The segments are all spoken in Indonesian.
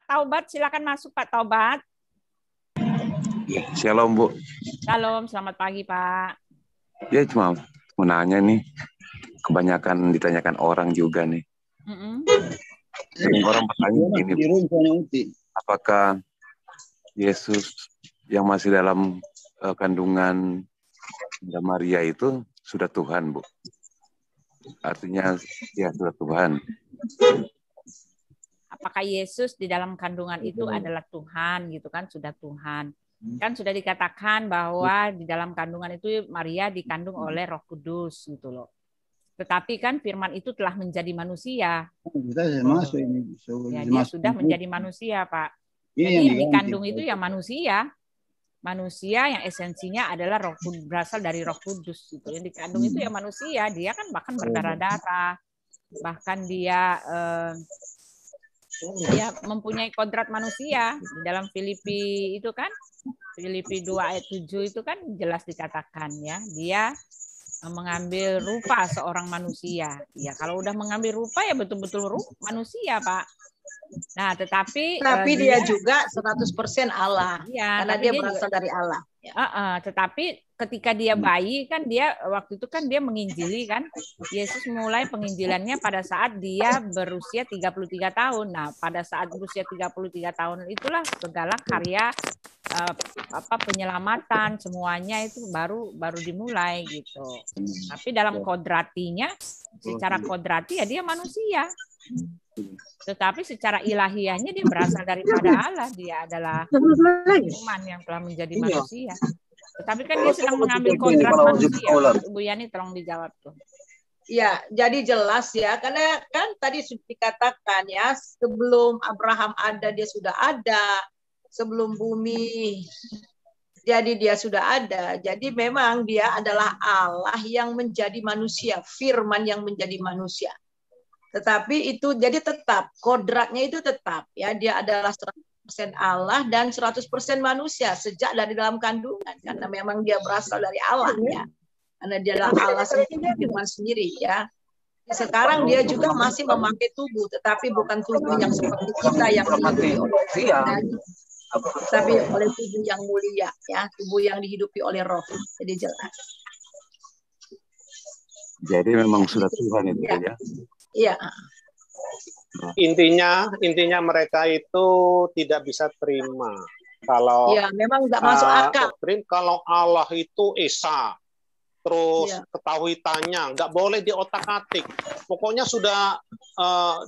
Taubat, silakan masuk Pak Taubat. Shalom Bu. Shalom, selamat pagi Pak. Ya cuma mau nanya nih, kebanyakan ditanyakan orang juga nih. Orang bertanya gini, apakah Yesus yang masih dalam kandungan Maria itu sudah Tuhan, Bu? Artinya ya sudah Tuhan. Apakah Yesus di dalam kandungan itu adalah Tuhan gitu kan, sudah Tuhan. Kan sudah dikatakan bahwa di dalam kandungan itu Maria dikandung oleh Roh Kudus gitu loh. Tetapi kan firman itu telah menjadi manusia. Ya, dia sudah menjadi manusia, Pak. Jadi yang dikandung itu ya manusia. Manusia yang esensinya adalah Roh Kudus, berasal dari Roh Kudus gitu. Yang dikandung itu ya manusia, dia kan bahkan berdarah-darah. Bahkan dia mempunyai kodrat manusia. Di dalam Filipi itu kan, Filipi 2 ayat 7 itu kan jelas dikatakan ya, dia mengambil rupa seorang manusia. Ya kalau udah mengambil rupa ya betul-betul manusia, Pak. Nah, tetapi dia juga 100% Allah. Ya, karena dia berasal dari Allah. Ya. Tetapi ketika dia bayi kan dia waktu itu kan dia menginjili kan. Yesus mulai penginjilannya pada saat dia berusia 33 tahun. Nah, pada saat berusia 33 tahun itulah segala karya penyelamatan semuanya itu baru dimulai gitu. Tapi dalam kodratinya, secara kodrati ya dia manusia. Tetapi secara ilahiyahnya dia berasal daripada Allah. Dia adalah Firman yang telah menjadi manusia. Tetapi kan dia sedang mengambil kodrat manusia. Bu Yani tolong dijawab tuh. Ya, jadi jelas ya. Karena kan tadi sudah dikatakan ya, sebelum Abraham ada, dia sudah ada. Sebelum bumi jadi dia sudah ada. Jadi memang dia adalah Allah yang menjadi manusia. Firman yang menjadi manusia. Tetapi itu jadi tetap, kodratnya itu tetap ya, dia adalah 100% Allah dan 100% manusia sejak dari dalam kandungan karena memang dia berasal dari Allah ya. Karena dia adalah Allah sendiri, firman sendiri ya. Sekarang dia juga masih memakai tubuh, tetapi bukan tubuh yang seperti kita yang dihidupi oleh dan tapi oleh tubuh yang mulia ya, tubuh yang dihidupi oleh Roh. Jadi jelas. Jadi memang sudah Tuhan itu ya. Iya. Intinya mereka itu tidak bisa terima kalau memang nggak masuk akal. Kalau Allah itu Esa, terus ketahui tanya, nggak boleh diotak-atik. Pokoknya sudah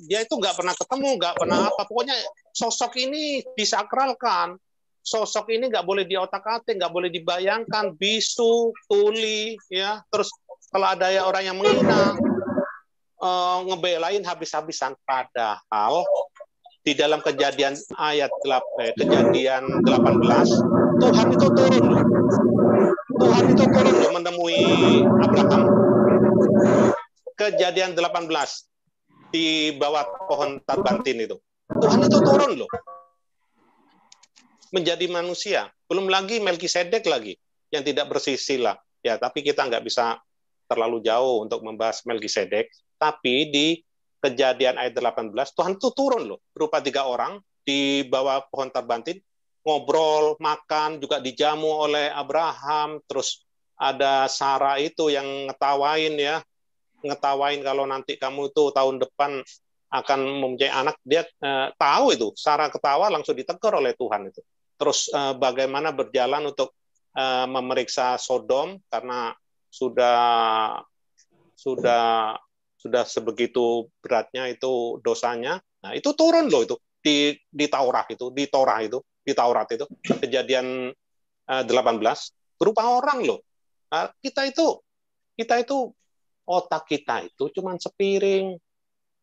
dia itu nggak pernah ketemu, nggak pernah apa. Pokoknya sosok ini disakralkan. Sosok ini nggak boleh diotak-atik, nggak boleh dibayangkan, bisu, tuli, ya. Terus kalau ada orang yang menghina, ngebelain habis-habisan, padahal di dalam kejadian kejadian 18 Tuhan itu turun loh. Tuhan itu turun loh menemui Abraham. Kejadian 18 di bawah pohon tarbantin itu. Tuhan itu turun loh. Menjadi manusia. Belum lagi Melkisedek lagi yang tidak bersisilah. Ya, tapi kita nggak bisa terlalu jauh untuk membahas Melkisedek. Tapi di kejadian ayat 18, Tuhan itu turun loh, berupa 3 orang di bawah pohon tarbantin, ngobrol, makan, juga dijamu oleh Abraham, terus ada Sarah itu yang ngetawain kalau nanti kamu itu tahun depan akan mempunyai anak, dia tahu itu, Sarah ketawa langsung ditegur oleh Tuhan itu. Terus bagaimana berjalan untuk memeriksa Sodom, karena sudah sebegitu beratnya itu dosanya. Nah, itu turun loh itu di Taurat itu, di Taurat itu kejadian 18 berupa orang loh. Nah, kita itu otak kita itu cuman sepiring.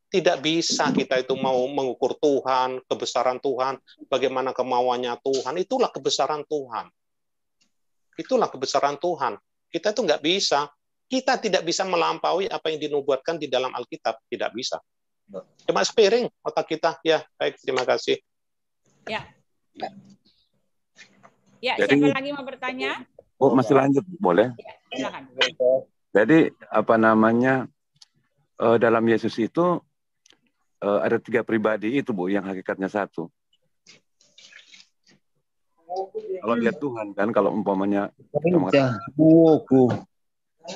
Tidak bisa kita itu mau mengukur Tuhan, kebesaran Tuhan, bagaimana kemauannya Tuhan. Itulah kebesaran Tuhan. Itulah kebesaran Tuhan. Kita itu nggak bisa. Kita tidak bisa melampaui apa yang dinubuatkan di dalam Alkitab. Tidak bisa. Cuma sepiring otak kita. Ya, baik. Terima kasih. Ya. Ya, siapa lagi mau bertanya? Oh, masih lanjut, boleh? Ya, silakan. Jadi, dalam Yesus itu ada 3 pribadi itu, Bu, yang hakikatnya satu. Kalau lihat Tuhan kan, kalau umpamanya Gereja, buku,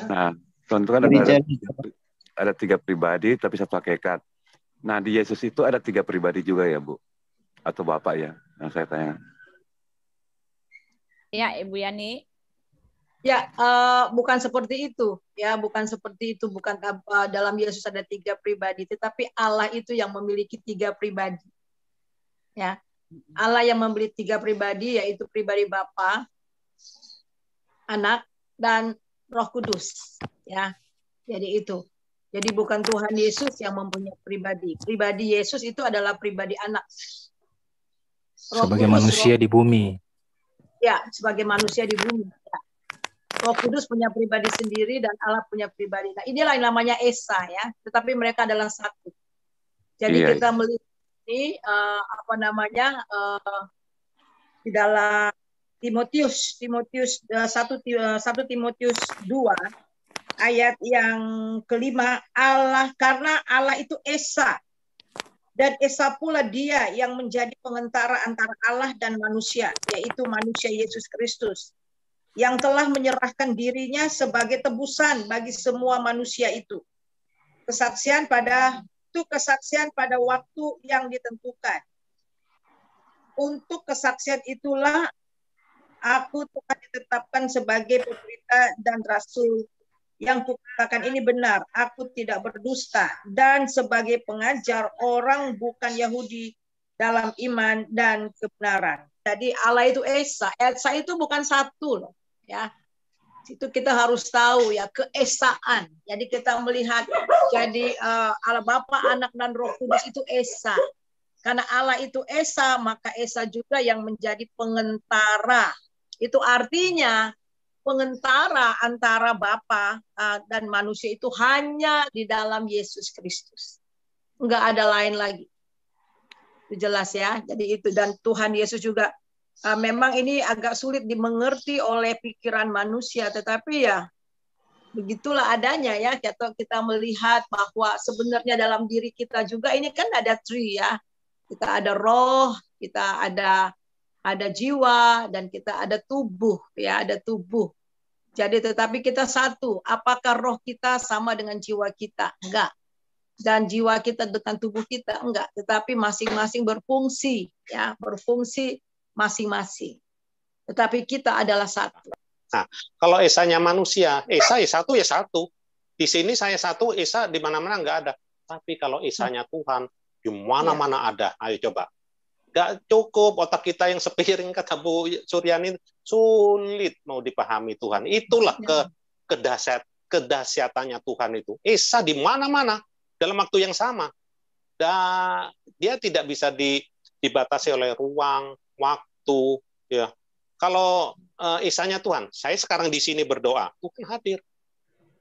nah, Tuhan itu kan gereja. ada tiga pribadi tapi satu hakikat. Nah, di Yesus itu ada tiga pribadi juga ya, Bu? Atau Bapak ya, yang saya tanya. Ya, Ibu Yani. Ya, bukan seperti itu. Ya, bukan seperti itu. Bukan dalam Yesus ada tiga pribadi, tetapi Allah itu yang memiliki tiga pribadi. Ya, Allah yang memiliki tiga pribadi, yaitu pribadi Bapa, Anak, dan Roh Kudus. Ya, jadi itu. Jadi bukan Tuhan Yesus yang mempunyai pribadi. Pribadi Yesus itu adalah pribadi Anak. Roh sebagai Kudus, manusia di bumi. Ya, sebagai manusia di bumi. Ya. Roh Kudus punya pribadi sendiri dan Allah punya pribadi. Nah, inilah yang namanya Esa ya. Tetapi mereka adalah satu. Jadi kita melihat ini di dalam Timotius 1 Timotius 2 ayat yang kelima, karena Allah itu Esa. Dan Esa pula dia yang menjadi pengantara antara Allah dan manusia, yaitu manusia Yesus Kristus, yang telah menyerahkan dirinya sebagai tebusan bagi semua manusia itu. Kesaksian pada waktu yang ditentukan. Untuk kesaksian itulah aku telah ditetapkan sebagai pemberita dan rasul. Yang kukatakan ini benar, aku tidak berdusta, dan sebagai pengajar orang bukan Yahudi dalam iman dan kebenaran. Jadi Allah itu Esa. Esa itu bukan satu loh, ya. Itu kita harus tahu ya, keesaan. Jadi kita melihat jadi Allah Bapa, Anak dan Roh Kudus itu Esa. Karena Allah itu Esa, maka Esa juga yang menjadi pengentara. Itu artinya pengentara antara Bapa dan manusia itu hanya di dalam Yesus Kristus. Enggak ada lain lagi. Itu jelas ya. Jadi itu, dan Tuhan Yesus juga memang ini agak sulit dimengerti oleh pikiran manusia, tetapi ya begitulah adanya ya. Kita melihat bahwa sebenarnya dalam diri kita juga ini kan ada three ya. Kita ada roh, kita ada jiwa, dan kita ada tubuh ya, ada tubuh. Jadi tetapi kita satu. Apakah roh kita sama dengan jiwa kita? Enggak. Dan jiwa kita dengan tubuh kita enggak, tetapi masing-masing berfungsi ya, berfungsi masing-masing. Tetapi kita adalah satu. Nah, kalau esanya manusia, Esa ya satu ya satu. Di sini saya satu, Esa di mana-mana enggak ada. Tapi kalau esanya Tuhan, di mana-mana ada. Ayo coba. Nggak cukup otak kita yang sepiring, kata Bu Suryani, sulit mau dipahami Tuhan. Itulah kedahsyatannya Tuhan itu. Esa di mana-mana dalam waktu yang sama. Dan dia tidak bisa dibatasi oleh ruang, waktu. Ya. Kalau Esanya Tuhan, saya sekarang di sini berdoa, Tuhan hadir.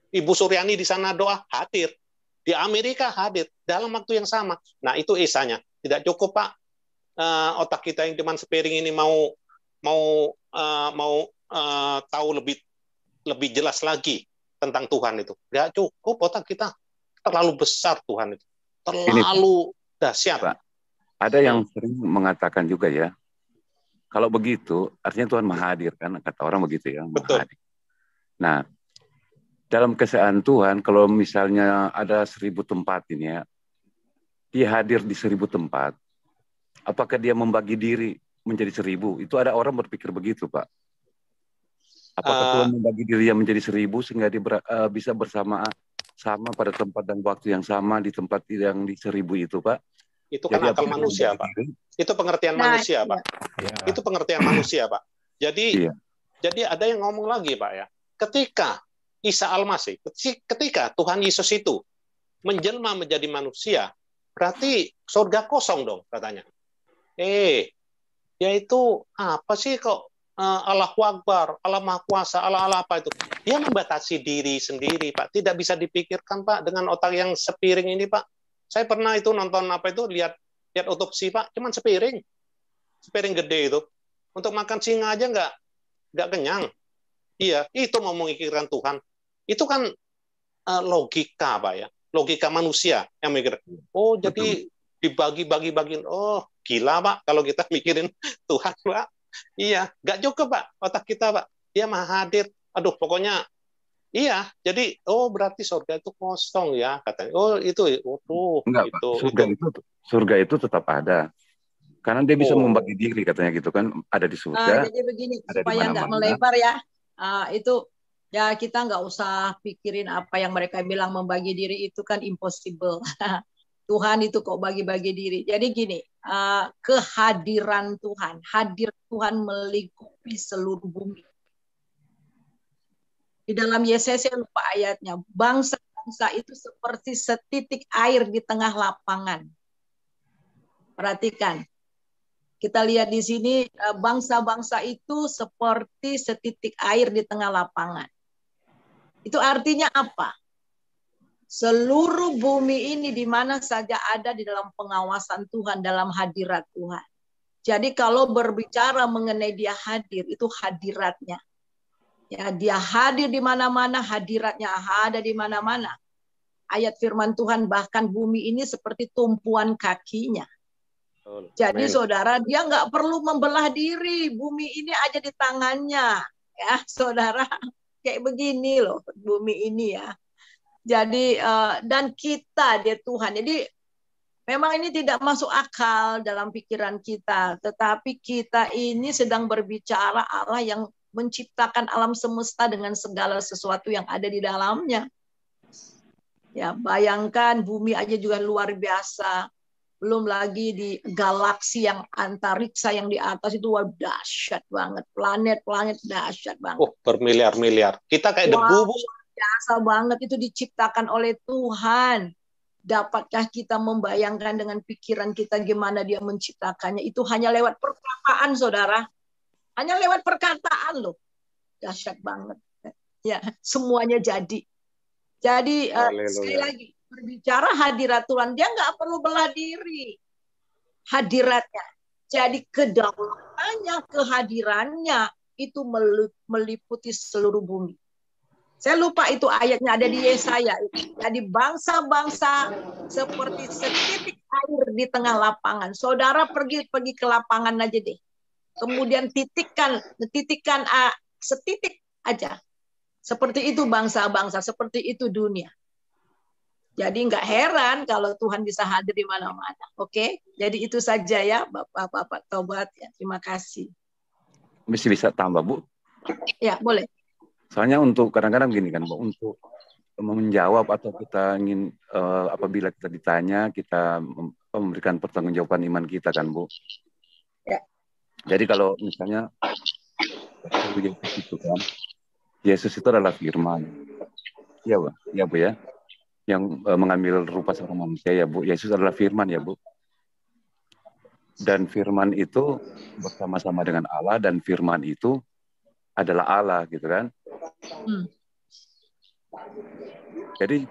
Ibu Suryani di sana doa, hadir. Di Amerika hadir dalam waktu yang sama. Nah, itu Esanya. Tidak cukup, Pak. Otak kita yang cuma sepiring ini mau tahu lebih jelas lagi tentang Tuhan itu. Nggak cukup, otak kita terlalu besar Tuhan itu, terlalu dahsyat. Pak, ada yang sering mengatakan juga ya, kalau begitu artinya Tuhan maha hadir kan, kata orang begitu ya. Betul. Hadir. Nah, dalam keesaan Tuhan, kalau misalnya ada 1000 tempat ini ya, dia hadir di 1000 tempat. Apakah dia membagi diri menjadi 1000? Itu ada orang berpikir begitu, Pak. Apakah Tuhan membagi diri yang menjadi 1000 sehingga dia bisa sama pada tempat dan waktu yang sama di tempat yang di 1000 itu, Pak? Itu kan akal manusia, Pak. Itu pengertian manusia, Pak. Ya. Itu pengertian manusia, Pak. Jadi ada yang ngomong lagi, Pak ya. Ketika Isa Al-Masih, ketika Tuhan Yesus itu menjelma menjadi manusia, berarti surga kosong dong katanya. Dia itu apa sih kok Allahu Akbar, Allah Maha Kuasa, Allah apa itu? Dia membatasi diri sendiri, Pak. Tidak bisa dipikirkan, Pak, dengan otak yang sepiring ini, Pak. Saya pernah itu nonton lihat otopsi, Pak, cuman sepiring gede itu. Untuk makan singa aja nggak kenyang. Iya, itu mau memikirkan Tuhan. Itu kan logika, Pak ya. Logika manusia yang mikir. Jadi dibagi-bagi-bagiin. Oh, gila, Pak, kalau kita mikirin Tuhan, Pak. Iya, nggak cukup Pak otak kita Pak. Dia maha hadir. Aduh, pokoknya iya. Jadi berarti surga itu kosong ya katanya. Enggak, Pak. Surga itu tetap ada. Karena dia bisa membagi diri katanya gitu kan, ada di surga. Jadi begini ada supaya nggak melebar ya. Itu ya kita nggak usah pikirin apa yang mereka bilang membagi diri itu kan impossible. Tuhan itu kok bagi-bagi diri. Jadi gini, kehadiran Tuhan, hadir Tuhan melingkupi seluruh bumi. Di dalam Yesaya saya lupa ayatnya, bangsa-bangsa itu seperti setitik air di tengah lapangan. Perhatikan. Kita lihat di sini bangsa-bangsa itu seperti setitik air di tengah lapangan. Itu artinya apa? Seluruh bumi ini di mana saja ada di dalam pengawasan Tuhan, dalam hadirat Tuhan. Jadi kalau berbicara mengenai dia hadir, itu hadiratnya. Ya, dia hadir di mana-mana, hadiratnya ada di mana-mana. Ayat firman Tuhan, bahkan bumi ini seperti tumpuan kakinya. Jadi saudara, dia nggak perlu membelah diri, bumi ini aja di tangannya, ya saudara, kayak begini loh bumi ini ya. Jadi dan kita dia Tuhan. Jadi memang ini tidak masuk akal dalam pikiran kita, tetapi kita ini sedang berbicara Allah yang menciptakan alam semesta dengan segala sesuatu yang ada di dalamnya. Ya, bayangkan bumi aja juga luar biasa. Belum lagi di galaksi yang antariksa yang di atas itu dahsyat banget. Planet-planet dahsyat banget. Bermiliar-miliar. Kita kayak debu, Bu. Biasa banget, itu diciptakan oleh Tuhan. Dapatkah kita membayangkan dengan pikiran kita gimana dia menciptakannya? Itu hanya lewat perkataan, saudara. Hanya lewat perkataan loh. Dahsyat banget. Ya, semuanya jadi. Jadi sekali lagi berbicara hadirat Tuhan, dia nggak perlu belah diri. Hadiratnya. Jadi kedaulatannya, kehadirannya itu meliputi seluruh bumi. Saya lupa itu ayatnya ada di Yesaya. Jadi bangsa-bangsa seperti setitik air di tengah lapangan. Saudara pergi ke lapangan aja deh. Kemudian titikkan setitik aja. Seperti itu bangsa-bangsa, seperti itu dunia. Jadi nggak heran kalau Tuhan bisa hadir di mana-mana. Oke? Jadi itu saja ya Bapak-bapak Tobat ya. Terima kasih. Bisa tambah, Bu? Ya, boleh. Soalnya untuk kadang-kadang gini kan, Bu, untuk menjawab atau kita ingin apabila kita ditanya, kita memberikan pertanggungjawaban iman kita kan, Bu. Ya. Jadi kalau misalnya itu kan, Yesus itu adalah firman. Iya, Bu. Ya, Bu ya. Yang mengambil rupa seorang manusia ya, Bu. Yesus adalah firman ya, Bu. Dan firman itu bersama-sama dengan Allah, dan firman itu adalah Allah gitu kan. Jadi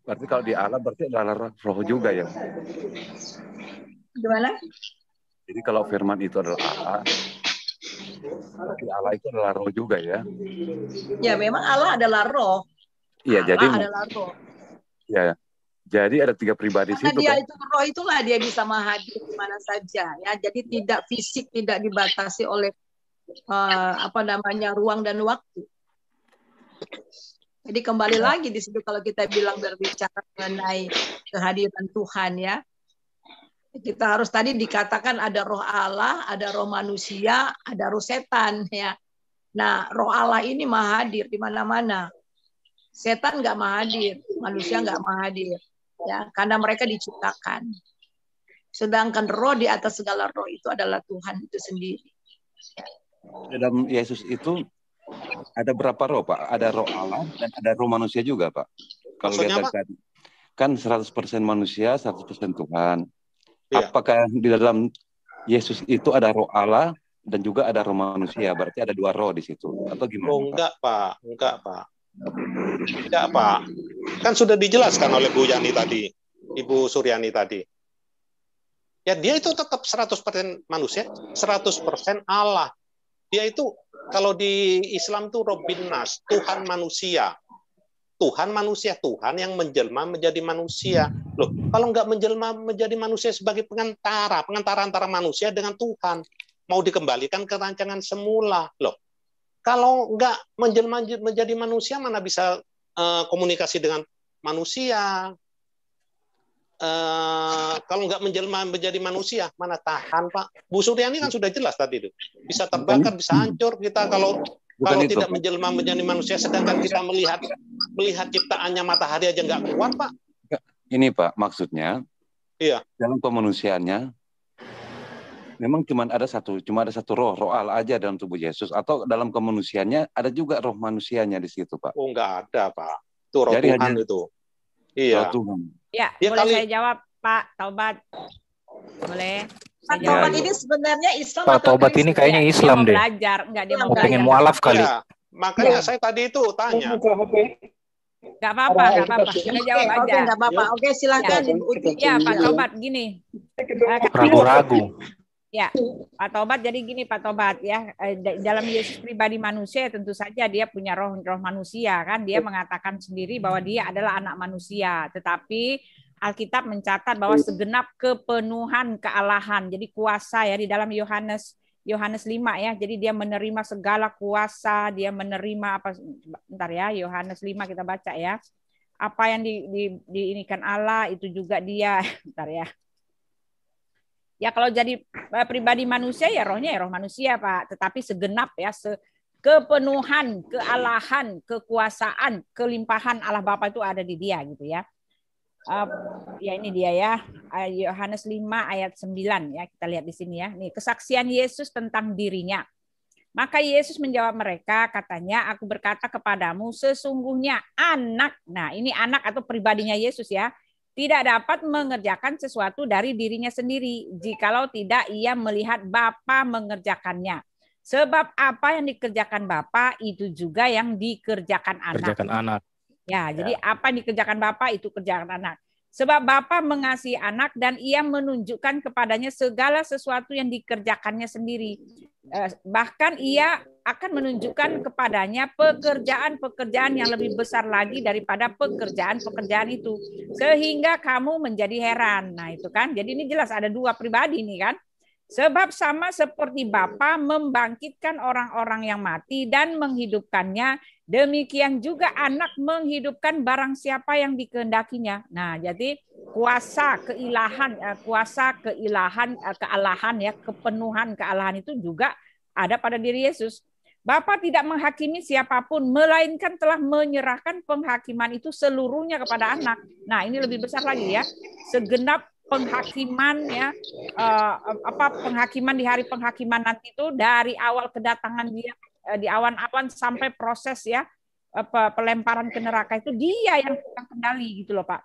berarti kalau di Allah berarti adalah roh juga ya. Gimana? Jadi kalau firman itu adalah Allah, berarti Allah itu adalah roh juga ya. Ya memang Allah adalah roh. Iya, Allah jadi adalah roh. Ya. Jadi ada 3 pribadi karena situ dia kan. Itu roh itulah dia bisa menghadir di mana saja ya. Jadi tidak fisik, tidak dibatasi oleh ruang dan waktu. Jadi kembali lagi di situ kalau kita bilang berbicara mengenai kehadiran Tuhan ya. Kita harus tadi dikatakan ada roh Allah, ada roh manusia, ada roh setan ya. Nah, roh Allah ini maha hadir di mana-mana. Setan nggak maha hadir, manusia nggak maha hadir ya, karena mereka diciptakan. Sedangkan roh di atas segala roh itu adalah Tuhan itu sendiri. Dalam Yesus itu ada berapa roh, Pak? Ada roh Allah dan ada roh manusia juga, Pak. Kalau lihat tadi kan 100% manusia, 100% Tuhan. Ya. Apakah di dalam Yesus itu ada roh Allah dan juga ada roh manusia? Berarti ada 2 roh di situ atau gimana? Oh, enggak, Pak. Enggak, Pak. Kan sudah dijelaskan oleh Bu Yani tadi, Ibu Suryani tadi. Ya, dia itu tetap 100% manusia, 100% Allah. Dia itu kalau di Islam tuh Robbin Nas, Tuhan manusia. Tuhan manusia, Tuhan yang menjelma menjadi manusia. Loh, kalau nggak menjelma menjadi manusia sebagai pengantara antara manusia dengan Tuhan, mau dikembalikan ke rancangan semula. Loh, kalau nggak menjelma menjadi manusia, mana bisa komunikasi dengan manusia? Kalau nggak menjelma menjadi manusia, mana tahan, Pak? Bu Suryani kan sudah jelas tadi itu. Bisa terbakar, bisa hancur kita kalau itu, tidak Pak. menjelma menjadi manusia, sedangkan kita melihat ciptaannya matahari aja nggak kuat, Pak. Ini Pak, maksudnya Iya. dalam kemanusiaannya memang cuma ada satu roh Allah aja dalam tubuh Yesus, atau dalam kemanusiaannya ada juga roh manusianya di situ, Pak. Oh, nggak ada, Pak. Itu roh Jadi Tuhan itu. Iya. Roh Tuhan. Ya, Ya, boleh kali- saya jawab, Pak Taubat? Boleh? Pak Saya Taubat jawab. ini sebenarnya Islam Pak atau Taubat Kristen? ini kayaknya Dia Islam mau deh. belajar, enggak dia mau Mau Pengen belajar. mualaf kali. Ya, makanya saya tadi itu tanya. Enggak apa-apa, enggak apa-apa. Kita jawab Oke, aja. nggak apa-apa. Oke, silakan Ibu Uti. Ya, Pak Taubat gini. Ragu-ragu. Ya, Pak Taubat jadi gini Pak Taubat ya, dalam Yesus pribadi manusia tentu saja dia punya roh manusia kan, dia mengatakan sendiri bahwa dia adalah anak manusia, tetapi Alkitab mencatat bahwa segenap kepenuhan kealahan, jadi kuasa ya di dalam Yohanes 5 ya, jadi dia menerima segala kuasa, dia menerima apa, bentar ya, Yohanes 5 kita baca ya, apa yang diinikan Allah itu juga dia, bentar ya. Ya kalau jadi pribadi manusia ya rohnya ya roh manusia Pak, tetapi segenap ya kepenuhan, kealahan, kekuasaan, kelimpahan Allah Bapa itu ada di dia gitu ya. Ya ini dia ya, Yohanes 5 ayat 9 ya, kita lihat di sini ya. Nih kesaksian Yesus tentang dirinya. Maka Yesus menjawab mereka, katanya, aku berkata kepadamu sesungguhnya anak, nah ini anak atau pribadinya Yesus ya, tidak dapat mengerjakan sesuatu dari dirinya sendiri jikalau tidak ia melihat Bapa mengerjakannya. Sebab apa yang dikerjakan Bapa itu juga yang dikerjakan anak. Kerjakan anak. Ya, jadi apa yang dikerjakan Bapa itu kerjakan anak. Sebab Bapa mengasihi anak dan ia menunjukkan kepadanya segala sesuatu yang dikerjakannya sendiri. Bahkan ia akan menunjukkan kepadanya pekerjaan-pekerjaan yang lebih besar lagi daripada pekerjaan-pekerjaan itu. Sehingga kamu menjadi heran. Nah itu kan, jadi ini jelas ada dua pribadi nih kan. Sebab sama seperti Bapa membangkitkan orang-orang yang mati dan menghidupkannya, demikian juga anak menghidupkan barang siapa yang dikehendakinya. Nah, jadi kealahan ya, kepenuhan kealahan itu juga ada pada diri Yesus. Bapa tidak menghakimi siapapun, melainkan telah menyerahkan penghakiman itu seluruhnya kepada anak. Nah, ini lebih besar lagi ya. Segenap penghakiman ya, penghakiman di hari penghakiman nanti itu dari awal kedatangan dia di awan-awan sampai proses ya pelemparan ke neraka itu dia yang pegang kendali gitu loh Pak.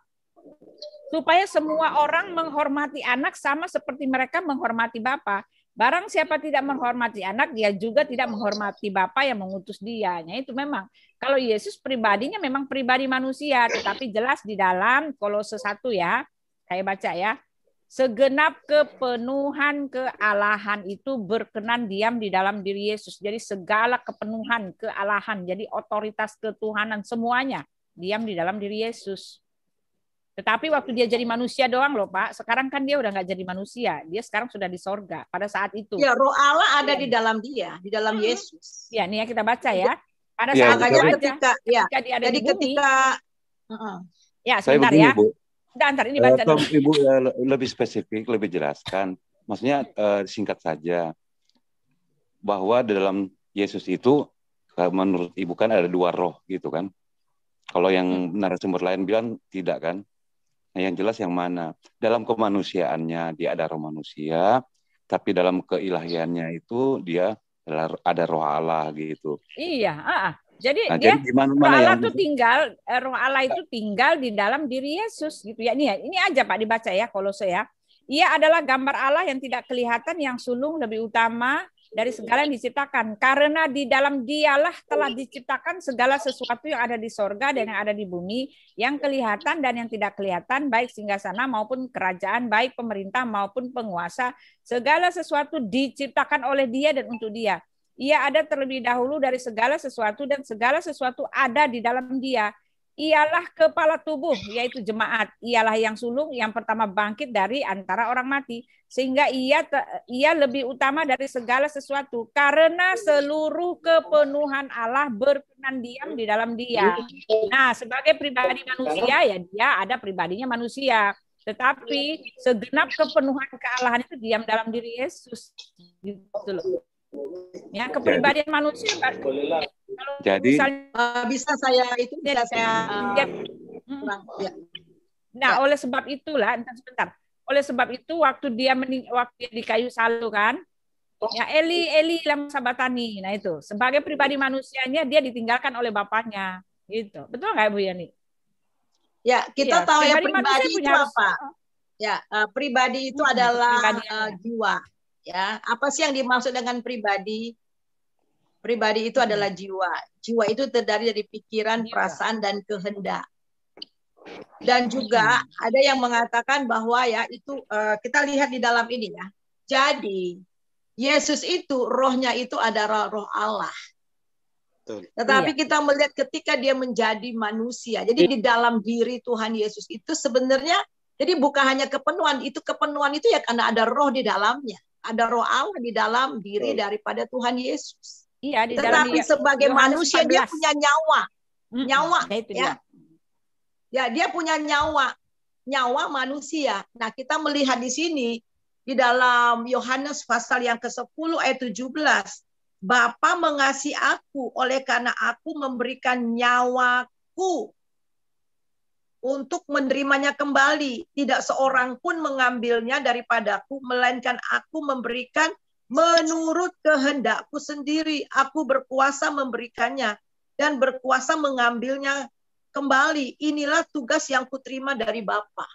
Supaya semua orang menghormati anak sama seperti mereka menghormati Bapa. Barang siapa tidak menghormati anak, dia juga tidak menghormati Bapa yang mengutus dia. Nah, itu memang kalau Yesus pribadinya memang pribadi manusia, tetapi jelas di dalam Kolose 1 ya. Saya baca ya, segenap kepenuhan kealahan itu berkenan diam di dalam diri Yesus. Jadi segala kepenuhan kealahan, jadi otoritas ketuhanan semuanya diam di dalam diri Yesus. Tetapi waktu dia jadi manusia doang loh Pak, sekarang kan dia udah nggak jadi manusia, dia sekarang sudah di sorga pada saat itu. Ya roh Allah ada di dalam dia, di dalam Yesus. Ya nih ya kita baca ya. Pada Ya, saat itu Makanya aja, ketika dia ada jadi di bumi. ketika Ya Saya sebentar begini, ya. Bu. Bentar, ini baca Kalau dulu. Ibu lebih spesifik, lebih jelaskan. Maksudnya singkat saja. Bahwa dalam Yesus itu, menurut Ibu kan ada dua roh gitu kan. Kalau yang narasumber lain bilang tidak kan. Nah yang jelas yang mana? Dalam kemanusiaannya dia ada roh manusia, tapi dalam keilahiannya itu dia ada roh Allah gitu. Iya, Jadi Nah, dia jadi gimana roh Allah yang itu roh Allah itu tinggal di dalam diri Yesus gitu ya. Ini aja Pak dibaca ya Kolose ya. Ia adalah gambar Allah yang tidak kelihatan, yang sulung lebih utama dari segala yang diciptakan. Karena di dalam dialah telah diciptakan segala sesuatu yang ada di sorga dan yang ada di bumi, yang kelihatan dan yang tidak kelihatan, baik singgasana maupun kerajaan, baik pemerintah maupun penguasa. Segala sesuatu diciptakan oleh dia dan untuk dia. Ia ada terlebih dahulu dari segala sesuatu dan segala sesuatu ada di dalam dia. Ialah kepala tubuh, yaitu jemaat. Ialah yang sulung yang pertama bangkit dari antara orang mati, sehingga ia lebih utama dari segala sesuatu, karena seluruh kepenuhan Allah berkenan diam di dalam Dia. Nah, sebagai pribadi manusia, ya dia ada pribadinya manusia, tetapi segenap kepenuhan kealahan itu diam dalam diri Yesus, gitu loh. Ya, kepribadian manusia. Jadi bisa saya itu bisa saya kurang ya. Nah, oleh sebab itulah, sebentar. Oleh sebab itu waktu dia di kayu salib kan, ya Eli lama sabatani. Nah itu sebagai pribadi manusianya dia ditinggalkan oleh bapaknya. Gitu. Betul nggak Bu Yani? Ya, kita tahu ya pribadi itu harus, apa? Ya, pribadi itu adalah jiwa. Ya, apa sih yang dimaksud dengan pribadi? Pribadi itu adalah jiwa. Jiwa itu terdiri dari pikiran, perasaan, dan kehendak. Dan juga ada yang mengatakan bahwa ya itu kita lihat di dalam ini ya. Jadi Yesus itu rohnya itu adalah roh Allah. Tetapi kita melihat ketika dia menjadi manusia. Jadi di dalam diri Tuhan Yesus itu sebenarnya jadi bukan hanya kepenuhan itu ya karena ada roh di dalamnya. Ada roh Allah di dalam diri daripada Tuhan Yesus. Iya, di tetapi dalam sebagai manusia 14. Dia punya nyawa. Nyawa ya. Ya, dia punya nyawa manusia. Nah, kita melihat di sini di dalam Yohanes pasal yang ke-10 ayat 17. Bapa mengasihi aku oleh karena aku memberikan nyawaku untuk menerimanya kembali. Tidak seorang pun mengambilnya daripadaku, melainkan aku memberikan menurut kehendakku sendiri. Aku berkuasa memberikannya dan berkuasa mengambilnya kembali. Inilah tugas yang kuterima dari Bapa.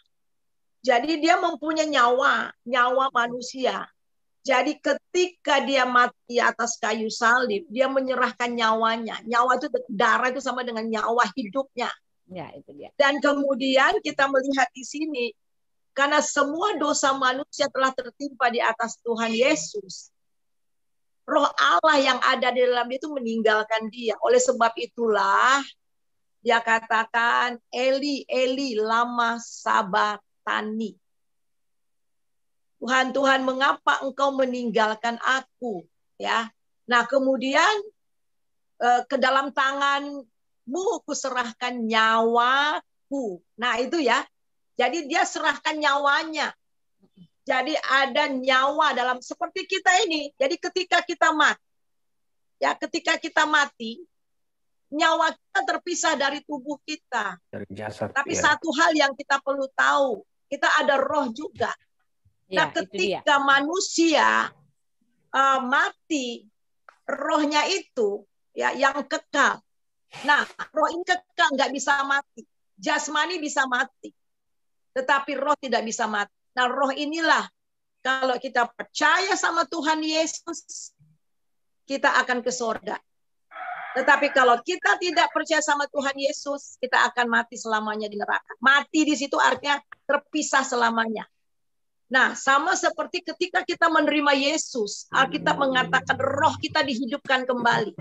Jadi dia mempunyai nyawa manusia. Jadi ketika dia mati atas kayu salib, dia menyerahkan nyawanya. Nyawa itu darah itu sama dengan nyawa hidupnya. Ya, itu dia. Dan kemudian kita melihat di sini karena semua dosa manusia telah tertimpa di atas Tuhan Yesus. Roh Allah yang ada di dalam dia itu meninggalkan dia. Oleh sebab itulah dia katakan Eli, Eli, lama sabatani. Tuhan, mengapa engkau meninggalkan aku? Ya. Nah, kemudian ke dalam tanganmu kuserahkan nyawaku. Nah, itu ya. Jadi dia serahkan nyawanya. Jadi ada nyawa dalam seperti kita ini. Jadi ketika kita mati, nyawa kita terpisah dari tubuh kita. Dari jasad. Tapi satu hal yang kita perlu tahu, kita ada roh juga. Nah, ketika manusia mati, rohnya itu ya yang kekal. Nah, roh ini kekal, nggak bisa mati. Jasmani bisa mati. Tetapi roh tidak bisa mati. Nah, roh inilah kalau kita percaya sama Tuhan Yesus, kita akan ke surga. Tetapi kalau kita tidak percaya sama Tuhan Yesus, kita akan mati selamanya di neraka. Mati di situ artinya terpisah selamanya. Nah, sama seperti ketika kita menerima Yesus, Alkitab mengatakan roh kita dihidupkan kembali.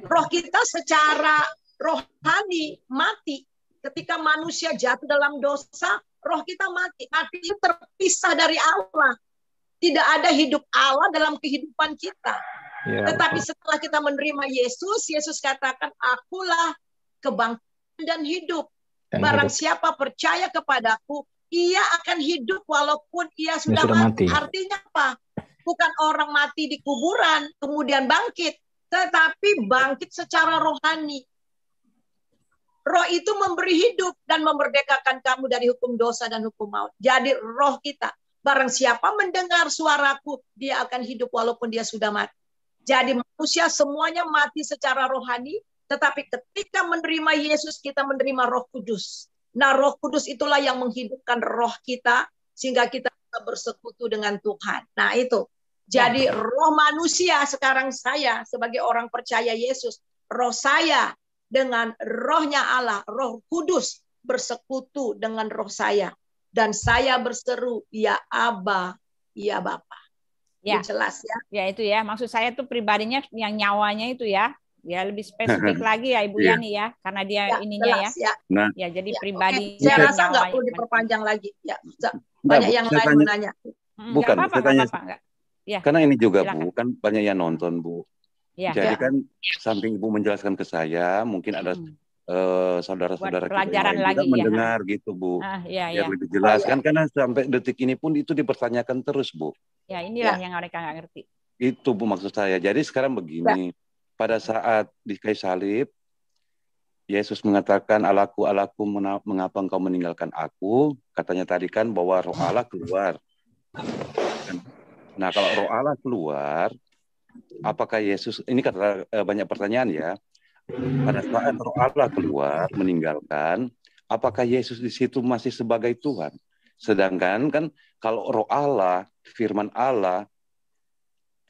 Roh kita secara rohani mati. Ketika manusia jatuh dalam dosa, roh kita mati. Mati itu terpisah dari Allah. Tidak ada hidup Allah dalam kehidupan kita. Ya, tetapi setelah kita menerima Yesus, Yesus katakan, akulah kebangkitan dan hidup. Barang siapa percaya kepadaku, ia akan hidup walaupun ia sudah mati. Artinya apa? Bukan orang mati di kuburan, kemudian bangkit. Tetapi bangkit secara rohani. Roh itu memberi hidup dan memerdekakan kamu dari hukum dosa dan hukum maut. Jadi roh kita, barang siapa mendengar suaraku, dia akan hidup walaupun dia sudah mati. Jadi manusia semuanya mati secara rohani, tetapi ketika menerima Yesus, kita menerima Roh Kudus. Nah, Roh Kudus itulah yang menghidupkan roh kita, sehingga kita bersekutu dengan Tuhan. Nah, itu. Jadi roh manusia sekarang saya sebagai orang percaya Yesus, roh saya dengan rohnya Allah, Roh Kudus bersekutu dengan roh saya. Dan saya berseru, ya Aba, ya Bapa. Ya, itu jelas ya. Ya itu ya, maksud saya tuh pribadinya yang nyawanya itu ya. Ya lebih spesifik lagi ya Ibu Iya. Yani ya, karena dia Ya, ininya jelas, ya. Nah, ya jadi Ya, pribadi oke. Saya dan rasa nggak nyawanya. perlu diperpanjang lagi. Ya, enggak, banyak Bu, yang saya lain tanya, menanya. Nggak bukan, apa-apa, saya tanya, enggak. Ya, karena ini juga silakan. Bu, kan banyak yang nonton Bu. Ya. Jadi Ya. kan samping Ibu menjelaskan ke saya, mungkin ada saudara-saudara Buat kita yang pelajaran lain juga lagi ya. mendengar gitu Bu. Ya, Biar ya. lebih jelas kan, karena sampai detik ini pun itu dipertanyakan terus Bu. Ya, inilah Ya. yang mereka nggak ngerti. Itu Bu maksud saya. Jadi sekarang begini, pada saat di kayu salib, Yesus mengatakan, Allahku, Allahku, mengapa engkau meninggalkan aku? Katanya tadi kan bahwa roh Allah keluar. Nah, kalau roh Allah keluar, apakah Yesus, ini kata banyak pertanyaan ya, pada saat roh Allah keluar, meninggalkan, apakah Yesus di situ masih sebagai Tuhan? Sedangkan kan kalau roh Allah, firman Allah,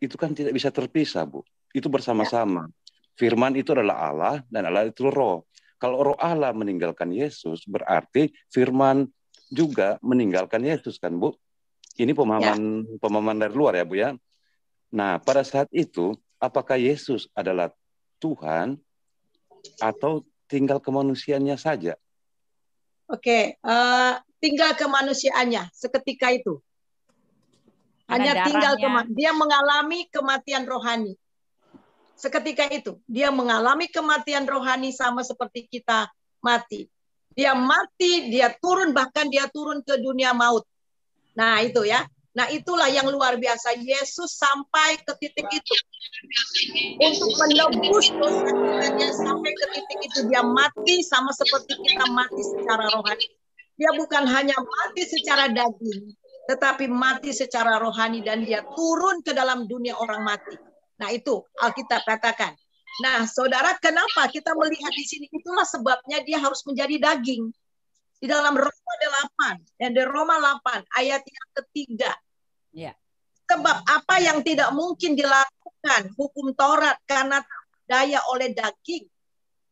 itu kan tidak bisa terpisah, Bu. Itu bersama-sama. Firman itu adalah Allah dan Allah itu roh. Kalau roh Allah meninggalkan Yesus, berarti firman juga meninggalkan Yesus kan, Bu? Ini pemahaman dari luar ya, Bu ya. Nah, pada saat itu, apakah Yesus adalah Tuhan atau tinggal kemanusiaannya saja? Oke, tinggal kemanusiaannya seketika itu. Hanya tinggal dia mengalami kematian rohani. Seketika itu, dia mengalami kematian rohani sama seperti kita mati. Dia mati, dia turun, bahkan dia turun ke dunia maut. Nah, itu ya. Nah, itulah yang luar biasa. Yesus sampai ke titik itu. Untuk menebus dosa kita, dia sampai ke titik itu. Dia mati sama seperti kita mati secara rohani. Dia bukan hanya mati secara daging, tetapi mati secara rohani, dan dia turun ke dalam dunia orang mati. Nah, itu Alkitab katakan. Nah, saudara, kenapa kita melihat di sini? Itulah sebabnya dia harus menjadi daging. Di dalam Roma 8, dan di Roma 8 ayat yang ketiga. Ya. Sebab apa yang tidak mungkin dilakukan hukum Taurat karena daya oleh daging,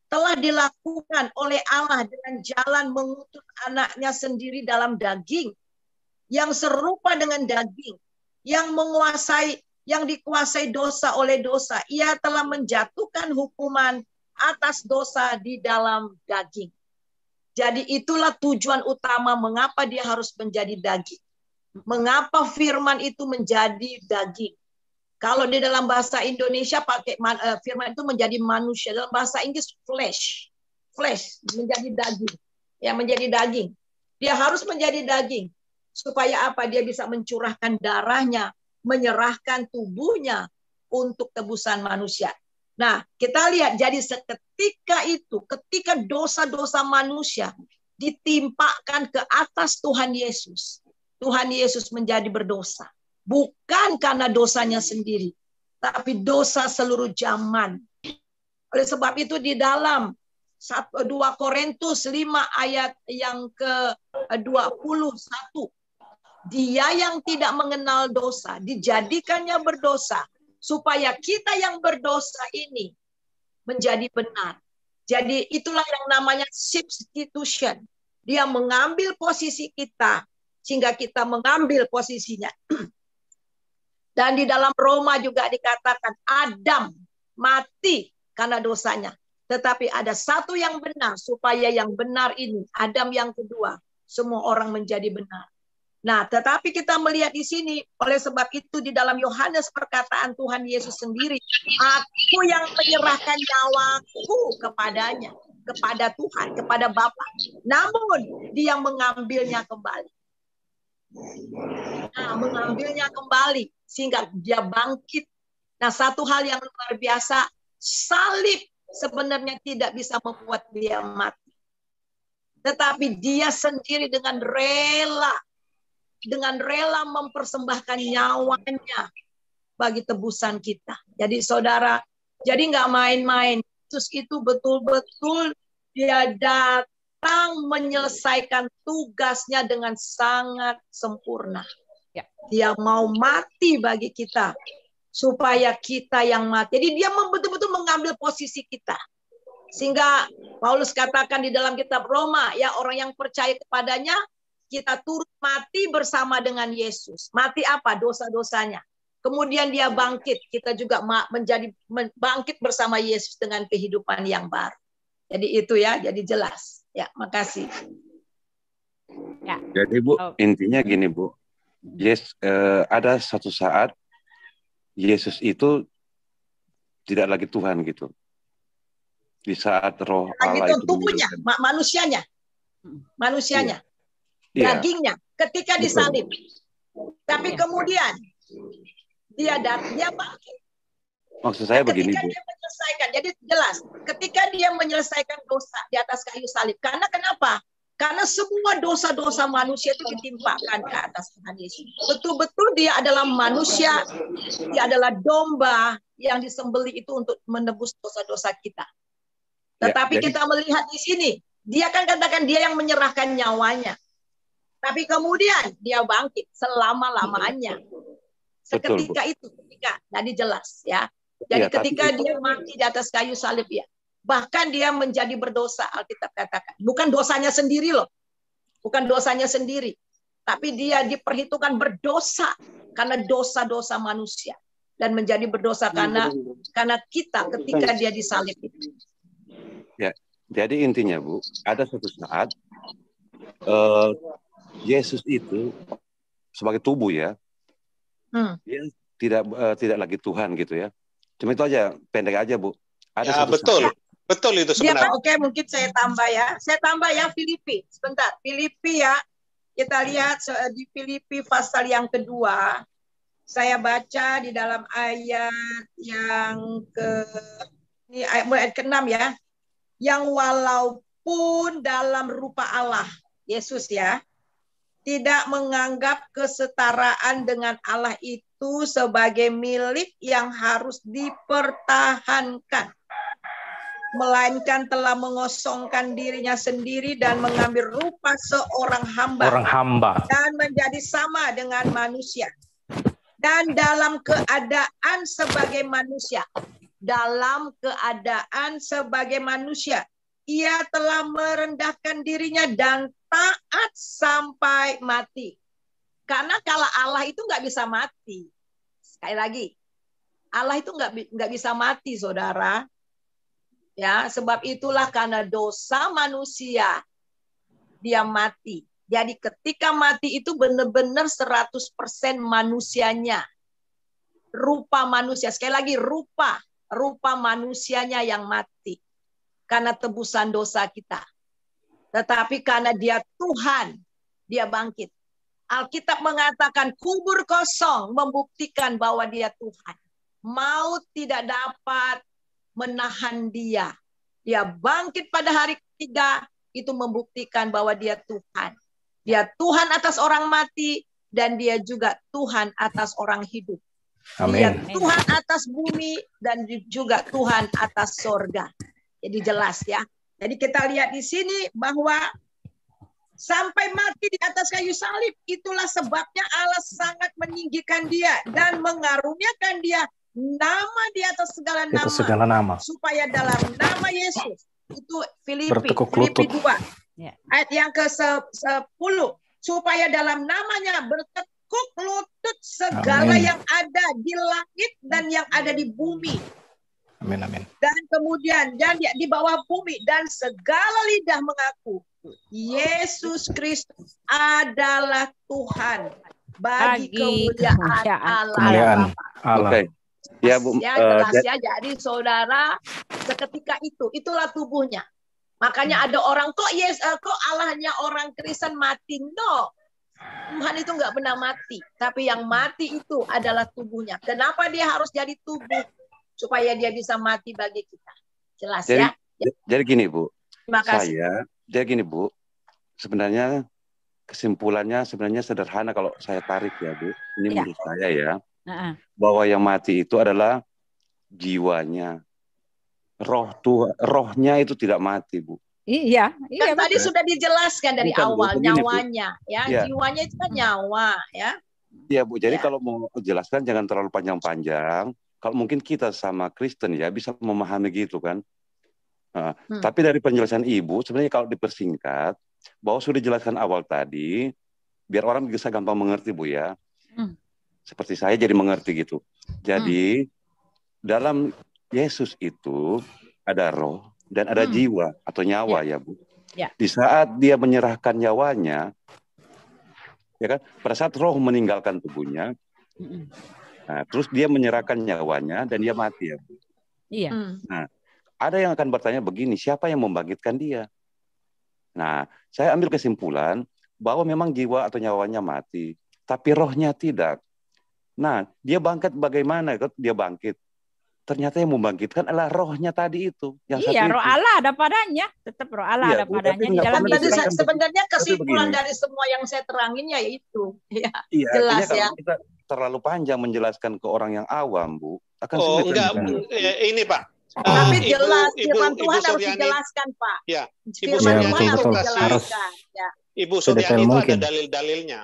telah dilakukan oleh Allah dengan jalan mengutus anaknya sendiri dalam daging, yang serupa dengan daging, yang dikuasai dosa oleh dosa. Ia telah menjatuhkan hukuman atas dosa di dalam daging. Jadi itulah tujuan utama mengapa dia harus menjadi daging. Mengapa firman itu menjadi daging. Kalau di dalam bahasa Indonesia pakai firman itu menjadi manusia. Dalam bahasa Inggris flesh, menjadi daging. Ya, menjadi daging. Dia harus menjadi daging. Supaya apa? Dia bisa mencurahkan darahnya, menyerahkan tubuhnya untuk tebusan manusia. Nah, kita lihat, jadi seketika itu, ketika dosa-dosa manusia ditimpakan ke atas Tuhan Yesus, Tuhan Yesus menjadi berdosa. Bukan karena dosanya sendiri, tapi dosa seluruh zaman. Oleh sebab itu di dalam 2 Korintus 5 ayat yang ke-21, dia yang tidak mengenal dosa dijadikannya berdosa, supaya kita yang berdosa ini menjadi benar. Jadi itulah yang namanya substitution. Dia mengambil posisi kita, sehingga kita mengambil posisinya. Dan di dalam Roma juga dikatakan Adam mati karena dosanya. Tetapi ada satu yang benar, supaya yang benar ini, Adam yang kedua, semua orang menjadi benar. Nah, tetapi kita melihat di sini, oleh sebab itu di dalam Yohanes perkataan Tuhan Yesus sendiri, aku yang menyerahkan nyawaku kepadanya, kepada Tuhan, kepada Bapa. Namun dia mengambilnya kembali. Nah, mengambilnya kembali sehingga dia bangkit. Nah, satu hal yang luar biasa, salib sebenarnya tidak bisa membuat dia mati. Tetapi dia sendiri dengan rela mempersembahkan nyawanya bagi tebusan kita. Jadi saudara, jadi nggak main-main. Yesus itu betul-betul dia datang menyelesaikan tugasnya dengan sangat sempurna. Dia mau mati bagi kita, supaya kita yang mati. Jadi dia betul-betul mengambil posisi kita. Sehingga Paulus katakan di dalam kitab Roma, ya, orang yang percaya kepadanya, kita turut mati bersama dengan Yesus. Mati apa? Dosa-dosanya. kemudian dia bangkit, kita juga menjadi bangkit bersama Yesus dengan kehidupan yang baru. Jadi itu ya, jadi jelas. Ya, makasih. Ya. Jadi Bu, intinya gini Bu, ada suatu saat Yesus itu tidak lagi Tuhan gitu. Di saat roh Allah itu tubuhnya, manusianya, dagingnya, ketika disalib. Tapi kemudian dia bangkit. Maksud saya begini, ketika dia menyelesaikan, jadi jelas, ketika dia menyelesaikan dosa di atas kayu salib. Karena kenapa? Karena semua dosa-dosa manusia itu ditimpakan ke atas Tuhan Yesus. Betul-betul dia adalah manusia, dia adalah domba yang disembelih itu untuk menebus dosa-dosa kita. Tetapi kita melihat di sini, dia kan katakan dia yang menyerahkan nyawanya. Tapi kemudian dia bangkit selama-lamanya. Seketika itu, jadi jelas ya. Jadi ketika dia mati di atas kayu salib ya, bahkan dia menjadi berdosa, Alkitab katakan. Bukan dosanya sendiri loh. Bukan dosanya sendiri. Tapi dia diperhitungkan berdosa karena dosa-dosa manusia. Dan menjadi berdosa karena kita ketika dia disalib itu. Ya, jadi intinya Bu, ada suatu saat Yesus itu sebagai tubuh ya, dia tidak lagi Tuhan gitu ya. Cuma itu aja, pendek aja Bu. Ada betul. Betul itu sebenarnya. Oke, mungkin saya tambah ya. Filipi. Sebentar. Filipi ya. Kita lihat di Filipi pasal yang kedua. Saya baca di dalam ayat yang ayat ke-6 ya. Yang walaupun dalam rupa Allah, Yesus ya, tidak menganggap kesetaraan dengan Allah itu sebagai milik yang harus dipertahankan. Melainkan telah mengosongkan dirinya sendiri dan mengambil rupa seorang hamba. Dan menjadi sama dengan manusia. Dan dalam keadaan sebagai manusia, ia telah merendahkan dirinya dan taat sampai mati. Karena kalau Allah itu nggak bisa mati. Sekali lagi, Allah itu nggak bisa mati, saudara. Ya, sebab itulah karena dosa manusia dia mati. Jadi ketika mati itu benar-benar 100% manusianya. Rupa manusia, sekali lagi rupa manusianya yang mati. Karena tebusan dosa kita. Tetapi karena dia Tuhan, dia bangkit. Alkitab mengatakan kubur kosong membuktikan bahwa dia Tuhan. Maut tidak dapat menahan dia. Dia bangkit pada hari ketiga, itu membuktikan bahwa dia Tuhan. Dia Tuhan atas orang mati, dan dia juga Tuhan atas orang hidup. Amin. Dia Tuhan atas bumi, dan juga Tuhan atas sorga. Jadi jelas ya. Jadi kita lihat di sini bahwa sampai mati di atas kayu salib, itulah sebabnya Allah sangat meninggikan dia dan mengaruniakan dia nama di atas segala nama, supaya dalam nama Yesus itu Filipi 2 ayat yang ke-10, supaya dalam namanya bertekuk lutut segala yang ada di langit dan yang ada di bumi. Amin, amin. Dan kemudian di bawah bumi, dan segala lidah mengaku Yesus Kristus adalah Tuhan bagi kemuliaan Allah. Okay. Ya, Bu, jelas ya. Jadi saudara, seketika itulah tubuhnya. Makanya ada orang kok Allahnya orang Kristen mati. No, Tuhan itu nggak pernah mati. Tapi yang mati itu adalah tubuhnya. Kenapa dia harus jadi tubuh? Supaya dia bisa mati bagi kita. Jelas ya. Jadi gini Bu. Terima kasih. Jadi gini Bu. Sebenarnya kesimpulannya sebenarnya sederhana kalau saya tarik ya Bu. Ini menurut saya ya. Bahwa yang mati itu adalah jiwanya. Rohnya itu tidak mati, Bu. Iya. Kan tadi sudah dijelaskan dari awal, nyawanya. Jiwanya itu kan nyawa. Iya, Bu. Jadi kalau mau jelaskan jangan terlalu panjang-panjang. Kalau mungkin kita sama Kristen ya bisa memahami gitu kan. Tapi dari penjelasan Ibu, sebenarnya kalau dipersingkat, bahwa sudah dijelaskan awal tadi, biar orang bisa gampang mengerti Bu ya. seperti saya jadi mengerti gitu. Jadi dalam Yesus itu ada roh dan ada jiwa atau nyawa ya Bu. Ya. Di saat dia menyerahkan nyawanya, ya kan? Pada saat roh meninggalkan tubuhnya, nah, terus dia menyerahkan nyawanya dan dia mati ya Bu. Iya. Nah, ada yang akan bertanya begini, siapa yang membangkitkan dia? Nah, saya ambil kesimpulan bahwa memang jiwa atau nyawanya mati, tapi rohnya tidak. Nah, dia bangkit bagaimana? Dia bangkit. Ternyata yang membangkitkan adalah rohnya tadi itu. Yang Iya, satu roh itu. Allah ada padanya. Tetap roh Allah Iya, ada Bu, padanya tapi di nggak dalam pernah Tadi Yesus. sebenarnya kesimpulan begini. dari semua yang saya terangin ya itu. Ya, Iya, jelas artinya ya. kalau kita terlalu panjang menjelaskan ke orang yang awam, Bu, akan Oh, sulit. enggak, lagi. ini Pak. Tapi jelas Ibu firman Tuhan harus Suryani, dijelaskan, Pak. ya, Ibu Firman Suryani Tuhan harus itu dijelaskan. Ya. Ibu Sedetail Suryani itu mungkin. ada dalil-dalilnya.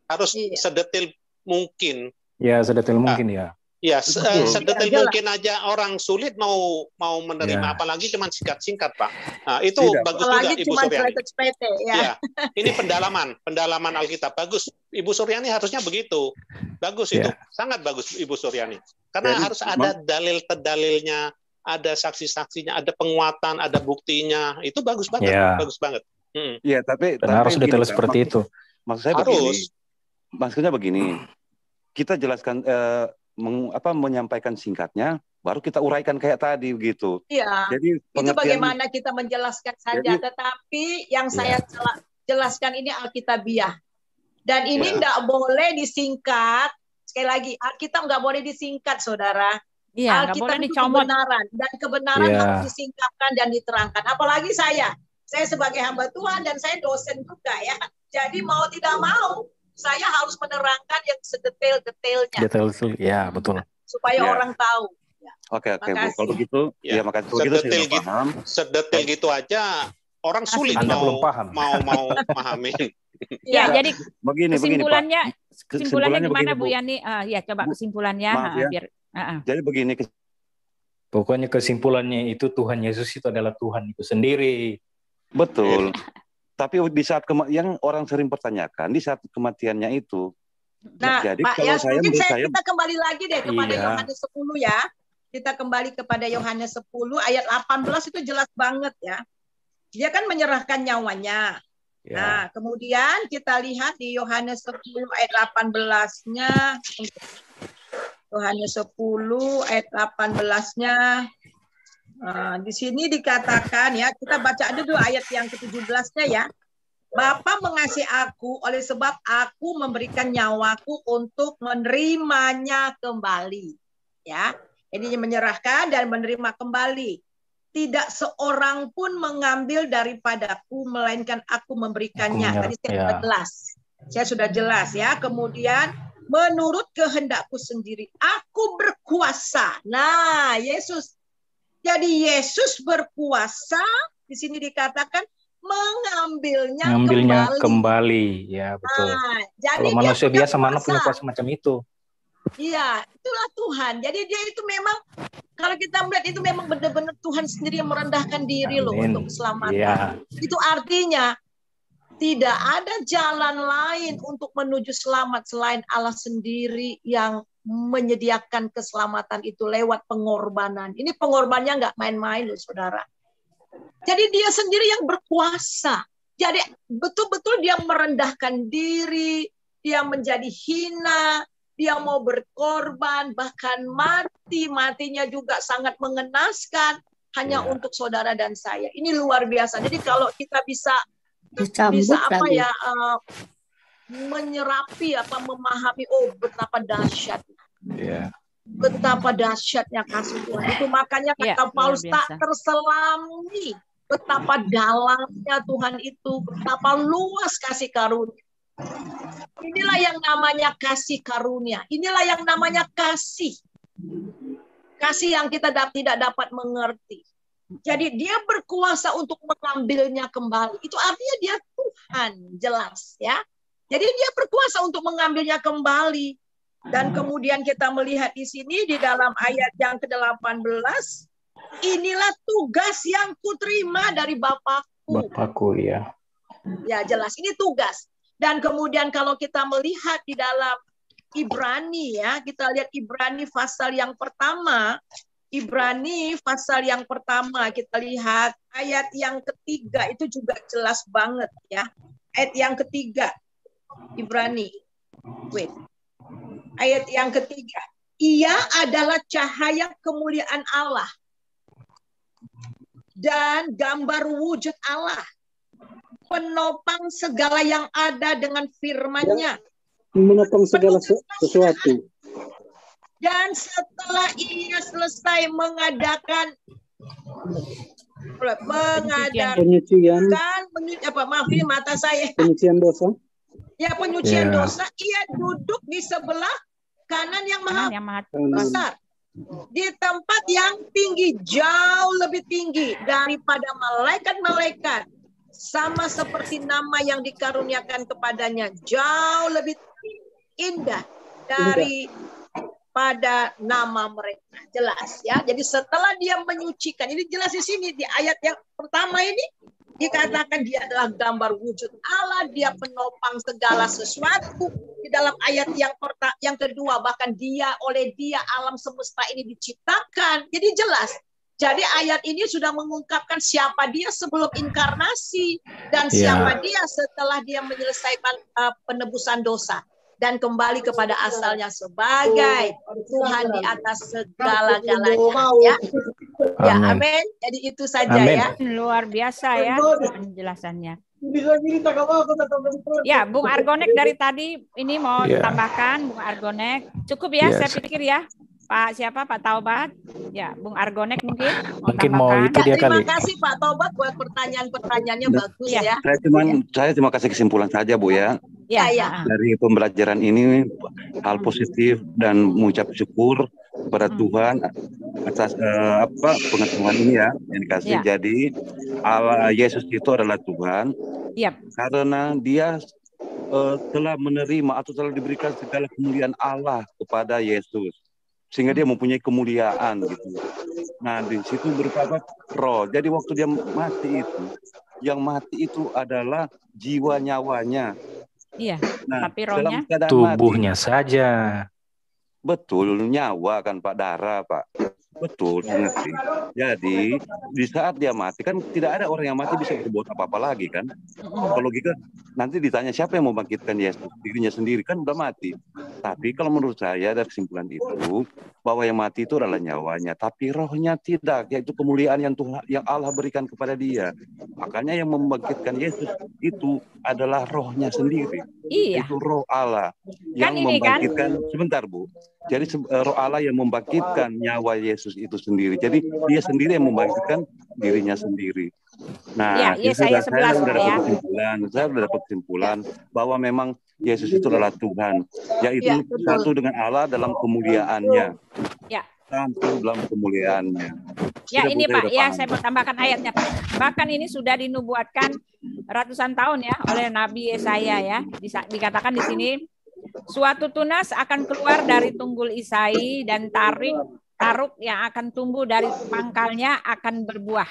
Harus Iya. sedetail mungkin. Ya, sedetail mungkin ya. Ya, Betul. sedetail Jelas. mungkin aja orang sulit mau menerima, Ya. apalagi cuma singkat-singkat, Pak. Nah, itu Tidak, bagus Apalagi juga Ibu cuma Suryani. sepete ya. Ya, ini pendalaman Alkitab bagus. Ibu Suryani harusnya begitu. Bagus itu, sangat bagus Ibu Suryani. Karena Jadi, harus ada dalil-dalilnya, ada saksi-saksinya, ada penguatan, ada buktinya. Itu bagus banget, Ya. bagus banget. Iya, tapi harus gini, detail Kak, seperti itu. Maksud saya begini. Maksudnya begini. Kita jelaskan menyampaikan singkatnya, baru kita uraikan kayak tadi begitu. Iya. Jadi Itu bagaimana kita menjelaskan saja, tetapi yang saya jelaskan ini Alkitabiah. Dan ini tidak boleh disingkat. Sekali lagi, Alkitab nggak boleh disingkat, saudara. Iya, nggak Alkitab boleh itu dicomot. kebenaran, dan kebenaran harus disingkapkan dan diterangkan. Apalagi saya sebagai hamba Tuhan dan saya dosen juga ya. Jadi mau tidak mau, saya harus menerangkan yang sedetail-detailnya. Detail, ya betul. Supaya orang tahu. Oke, Bu. Makasih. Kalau begitu, ya makasih. Kalau gitu saya sudah paham. Sedetail gitu aja orang sulit Anda belum paham. mau memahami. Ya, jadi begini, kesimpulannya gimana begini, Bu Yani? Ya, coba kesimpulannya. Maaf ya. Biar, Jadi begini. Pokoknya kesimpulannya itu Tuhan Yesus itu adalah Tuhan itu sendiri. Betul. Tapi di saat yang orang sering pertanyakan, di saat kematiannya itu. Nah, jadi Pak, kalau mungkin saya kita kembali lagi deh kepada Yohanes 10 ya. Kita kembali kepada Yohanes 10 ayat 18 itu jelas banget ya. Dia kan menyerahkan nyawanya. Ya. Nah, kemudian kita lihat di Yohanes 10 ayat 18-nya. Yohanes 10 ayat 18-nya. Di sini dikatakan ya, kita baca dulu ayat yang ke-17-nya ya. Bapa mengasihi aku oleh sebab aku memberikan nyawaku untuk menerimanya kembali. Ya, ini menyerahkan dan menerima kembali. Tidak seorang pun mengambil daripadaku, melainkan aku memberikannya. Tadi saya sudah jelas ya. Kemudian menurut kehendakku sendiri, aku berkuasa. Nah, Yesus. Jadi Yesus berkuasa, di sini dikatakan mengambilnya kembali. Ya, betul. Nah, jadi kalau manusia biasa mana punya kuasa macam itu. Iya, itulah Tuhan. Jadi dia itu memang, kalau kita melihat itu memang benar-benar Tuhan sendiri yang merendahkan diri loh untuk keselamatan. Ya. Itu artinya tidak ada jalan lain untuk menuju selamat selain Allah sendiri yang menyediakan keselamatan itu lewat pengorbanan. Ini pengorbanannya nggak main-main loh, saudara. Jadi dia sendiri yang berkuasa. Jadi betul-betul dia merendahkan diri, dia menjadi hina, dia mau berkorban, bahkan matinya juga sangat mengenaskan hanya untuk saudara dan saya. Ini luar biasa. Jadi kalau kita bisa apa ya, menyerapi apa memahami, betapa dahsyat. Betapa dahsyatnya kasih Tuhan itu, makanya kata Paulus tak terselami betapa dalamnya Tuhan itu, betapa luas kasih karunia. Inilah yang namanya kasih karunia, inilah yang namanya kasih yang kita tidak dapat mengerti. Jadi dia berkuasa untuk mengambilnya kembali, itu artinya dia Tuhan, jelas ya. Jadi dia berkuasa untuk mengambilnya kembali. Dan kemudian kita melihat di sini di dalam ayat yang ke-18, inilah tugas yang kuterima dari Bapakku. Bapakku, ya. Ya, jelas ini tugas. Dan kemudian kalau kita melihat di dalam Ibrani ya. Kita lihat Ibrani pasal yang pertama. Ibrani pasal yang pertama, kita lihat ayat yang ketiga, itu juga jelas banget ya. Ayat yang ketiga, Ibrani. Ayat yang ketiga. Ia adalah cahaya kemuliaan Allah dan gambar wujud Allah, penopang segala yang ada dengan firman-Nya. Menopang segala sesuatu. Dan setelah ia selesai mengadakan penyucian mata saya. Penyucian dosa. Ya, penyucian dosa, ia duduk di sebelah kanan yang maha besar. Di tempat yang tinggi, jauh lebih tinggi daripada malaikat-malaikat. Sama seperti nama yang dikaruniakan kepadanya, jauh lebih indah pada nama mereka. Jelas ya. Jadi setelah dia menyucikan, ini jelas di sini di ayat yang pertama ini dikatakan dia adalah gambar wujud Allah, dia penopang segala sesuatu. Di dalam ayat yang kedua bahkan oleh dia alam semesta ini diciptakan. Jadi jelas. Jadi ayat ini sudah mengungkapkan siapa dia sebelum inkarnasi dan siapa dia setelah dia menyelesaikan penebusan dosa. Dan kembali kepada asalnya sebagai Tuhan di atas segala-galanya. Ya, ya, amin. Jadi itu saja ya. Luar biasa ya penjelasannya. Ya, Bung Argonek dari tadi ini mau tambahkan, Bung Argonek. Cukup ya, saya pikir ya. Pak siapa? Pak Taubat? Ya, Bung Argonek mungkin mau itu dia terima kali. kasih Pak Taubat buat pertanyaan-pertanyaannya bagus ya. Saya cuma kasih kesimpulan saja Bu ya. Ya. Dari pembelajaran ini hal positif dan mengucap syukur kepada Tuhan atas pengetahuan ini ya yang dikasih. Jadi Allah Yesus itu adalah Tuhan. Karena dia telah menerima atau telah diberikan segala kemuliaan Allah kepada Yesus. Sehingga dia mempunyai kemuliaan gitu. Nah, di situ berupa roh. Jadi waktu dia mati itu, yang mati itu adalah jiwa nyawanya. Iya, nah, tapi rohnya tubuhnya mati saja. Betul, nyawa kan Pak, darah Pak. Betul, ngerti. Jadi di saat dia mati kan tidak ada orang yang mati bisa berbuat apa-apa lagi kan. Kalau logika nanti ditanya siapa yang mau bangkitkan Yesus, dirinya sendiri kan udah mati. Tapi kalau menurut saya dari kesimpulan itu bahwa yang mati itu adalah nyawanya, tapi rohnya tidak, yaitu kemuliaan yang Tuhan, yang Allah berikan kepada dia. Makanya yang membangkitkan Yesus itu adalah rohnya sendiri. Iya. Itu roh Allah yang membangkitkan. Sebentar Bu. Jadi roh Allah yang membangkitkan nyawa Yesus itu sendiri. Jadi dia sendiri yang membangkitkan dirinya sendiri. Nah, saya sudah dapat kesimpulan bahwa memang Yesus itu adalah Tuhan, yaitu satu dengan Allah dalam kemuliaannya. Satu dalam kemuliaannya. Ya, ini Pak, saya mau tambahkan ayatnya Pak. Bahkan ini sudah dinubuatkan ratusan tahun ya oleh Nabi Yesaya ya. Dikatakan di sini, suatu tunas akan keluar dari tunggul Isai dan taruk yang akan tumbuh dari pangkalnya akan berbuah.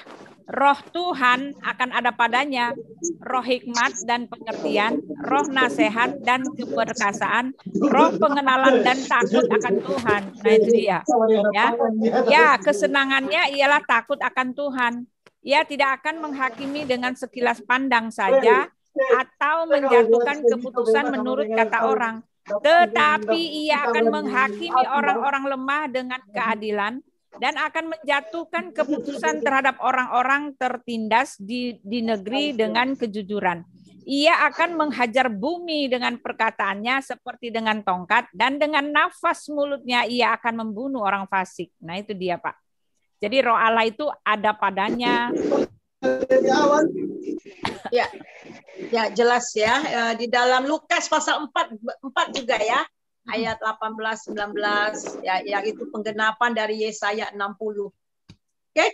Roh Tuhan akan ada padanya, roh hikmat dan pengertian, roh nasihat dan keperkasaan, roh pengenalan dan takut akan Tuhan. Nah itu dia. Ya, kesenangannya ialah takut akan Tuhan. Ia tidak akan menghakimi dengan sekilas pandang saja atau menjatuhkan keputusan menurut kata orang. Tetapi ia akan menghakimi orang-orang lemah dengan keadilan dan akan menjatuhkan keputusan terhadap orang-orang tertindas di negeri dengan kejujuran. Ia akan menghajar bumi dengan perkataannya seperti dengan tongkat, dan dengan nafas mulutnya ia akan membunuh orang fasik. Nah itu dia Pak. Jadi roh Allah itu ada padanya. Ya jelas ya. Di dalam Lukas pasal 4 juga ya. Ayat 18, 19, ya, yang itu penggenapan dari Yesaya 60. Oke,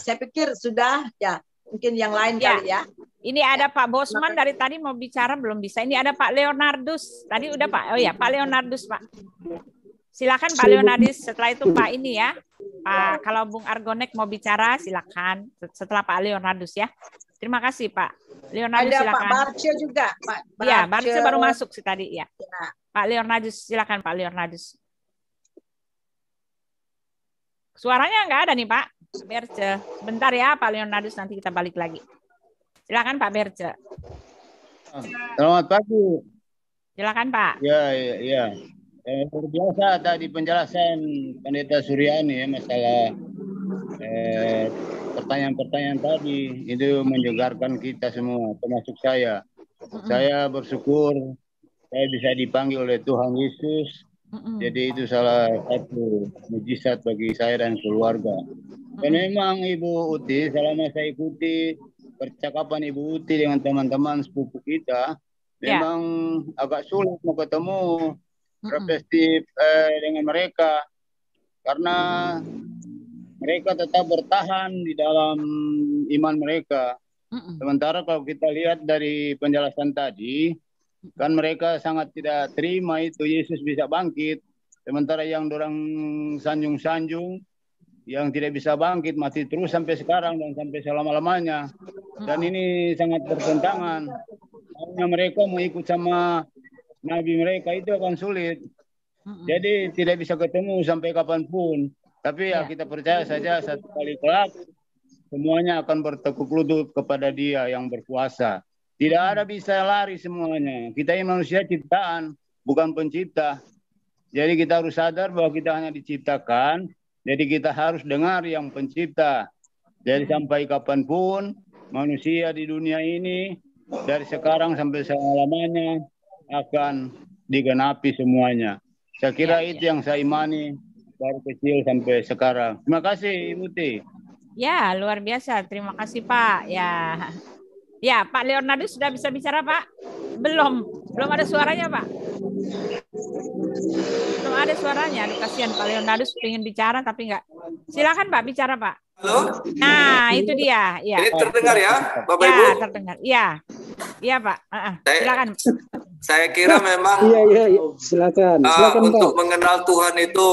saya pikir sudah, ya, mungkin yang lain kali ya. Ini ada Pak Bosman dari tadi mau bicara, belum bisa. Ini ada Pak Leonardus, tadi udah Pak, oh ya, Pak Leonardus Pak. Silakan Pak Leonardus, setelah itu Pak ini ya. Pak, kalau Bung Argonek mau bicara, silakan. Setelah Pak Leonardus ya. Terima kasih Pak. Leonardus ada silakan. Pak Barce juga. Iya, Barce baru masuk sih tadi ya. Pak Leonardus, silakan Pak Leonardus. Suaranya nggak ada nih Pak Berce. Sebentar ya Pak Leonardus, nanti kita balik lagi. Silakan Pak Berce. Selamat pagi. Silakan Pak. Ya. Luar biasa tadi penjelasan Pendeta Suryani ya, masalah pertanyaan-pertanyaan tadi itu menyegarkan kita semua, termasuk saya. Saya bersyukur saya bisa dipanggil oleh Tuhan Yesus. Jadi itu salah satu mujizat bagi saya dan keluarga. Dan memang Ibu Uti, selama saya ikuti percakapan Ibu Uti dengan teman-teman sepupu kita, memang agak sulit mau ketemu perspektif dengan mereka, karena mereka tetap bertahan di dalam iman mereka. Sementara kalau kita lihat dari penjelasan tadi, kan mereka sangat tidak terima itu Yesus bisa bangkit. Sementara yang dorang sanjung-sanjung, yang tidak bisa bangkit, mati terus sampai sekarang dan sampai selama-lamanya. Dan ini sangat bertentangan. Hanya mereka mau ikut sama nabi mereka itu akan sulit. Jadi tidak bisa ketemu sampai kapanpun. Tapi ya kita percaya saja satu kali kelak semuanya akan bertekuk lutut kepada Dia yang berkuasa. Tidak ada bisa lari semuanya. Kita ini manusia ciptaan, bukan pencipta. Jadi kita harus sadar bahwa kita hanya diciptakan. Jadi kita harus dengar yang pencipta. Jadi sampai kapanpun manusia di dunia ini dari sekarang sampai selama-lamanya akan digenapi semuanya. Saya kira itu yang saya imani dari kecil sampai sekarang. Terima kasih Ibu Ti. Ya, luar biasa. Terima kasih Pak. Ya, Pak Leonardus sudah bisa bicara Pak? Belum ada suaranya Pak. Belum ada suaranya. Aduh, kasihan Pak Leonardus pengen bicara tapi enggak. Silakan Pak, bicara Pak. Halo? Nah, itu dia. Ya. Ini terdengar ya, Bapak ya, Ibu? Ya, terdengar. Iya Pak. Silakan. Saya kira memang Iya. Silakan untuk Pak. mengenal Tuhan itu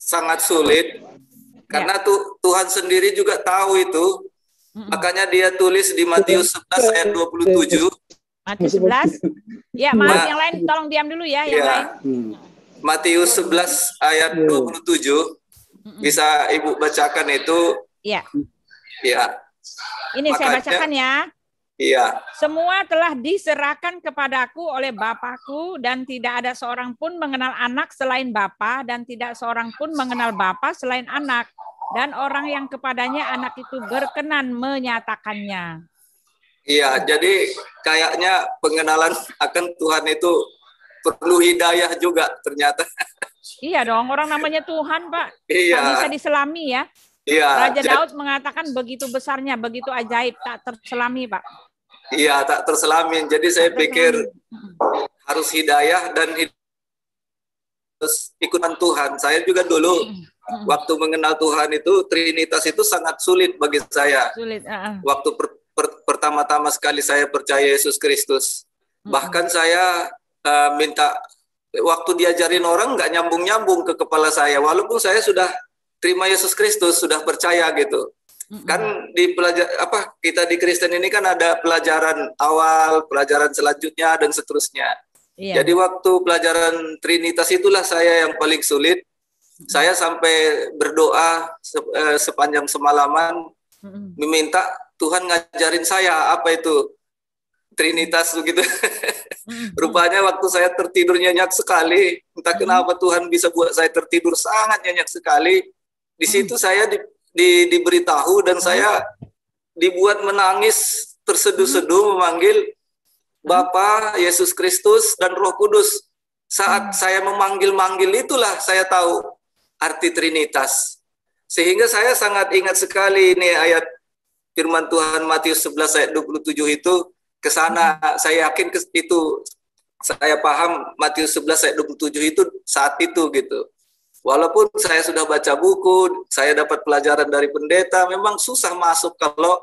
sangat sulit. Karena Tuhan sendiri juga tahu itu. Makanya dia tulis di Matius 11 ayat 27. Matius 11. Ya, maaf yang lain tolong diam dulu ya, yang lain. Matius 11 ayat 27. Bisa Ibu bacakan itu? Iya. Iya. Ini makanya, saya bacakan ya. Iya. Semua telah diserahkan kepadaku oleh Bapakku, dan tidak ada seorang pun mengenal anak selain Bapa, dan tidak seorang pun mengenal Bapa selain anak. Dan orang yang kepadanya anak itu berkenan menyatakannya. Iya, jadi kayaknya pengenalan akan Tuhan itu perlu hidayah juga ternyata. Iya dong, orang namanya Tuhan, Pak. Iya. Tak bisa diselami ya. Iya. Raja Daud mengatakan begitu besarnya, begitu ajaib, tak terselami, Pak. Iya, tak terselami. Jadi saya pikir harus hidayah dan harus ikutan Tuhan. Saya juga dulu waktu mengenal Tuhan itu, Trinitas itu sangat sulit bagi saya. Sulit. Waktu pertama-tama sekali saya percaya Yesus Kristus. Bahkan saya minta, waktu diajarin orang nggak nyambung-nyambung ke kepala saya. Walaupun saya sudah terima Yesus Kristus, sudah percaya gitu. Kan di kita di Kristen ini kan ada pelajaran awal, pelajaran selanjutnya, dan seterusnya. Iya. Jadi waktu pelajaran Trinitas itulah saya yang paling sulit. Saya sampai berdoa sepanjang semalaman, meminta Tuhan ngajarin saya apa itu Trinitas begitu. Rupanya waktu saya tertidur nyenyak sekali, entah kenapa Tuhan bisa buat saya tertidur sangat nyenyak sekali. Di situ saya diberitahu dan saya dibuat menangis terseduh-seduh memanggil Bapa, Yesus Kristus, dan Roh Kudus. Saat saya memanggil-manggil itulah saya tahu arti Trinitas. Sehingga saya sangat ingat sekali ini ayat firman Tuhan Matius 11 ayat 27 itu ke sana. Saya yakin itu saya paham Matius 11 ayat 27 itu saat itu gitu. Walaupun saya sudah baca buku, saya dapat pelajaran dari pendeta, memang susah masuk kalau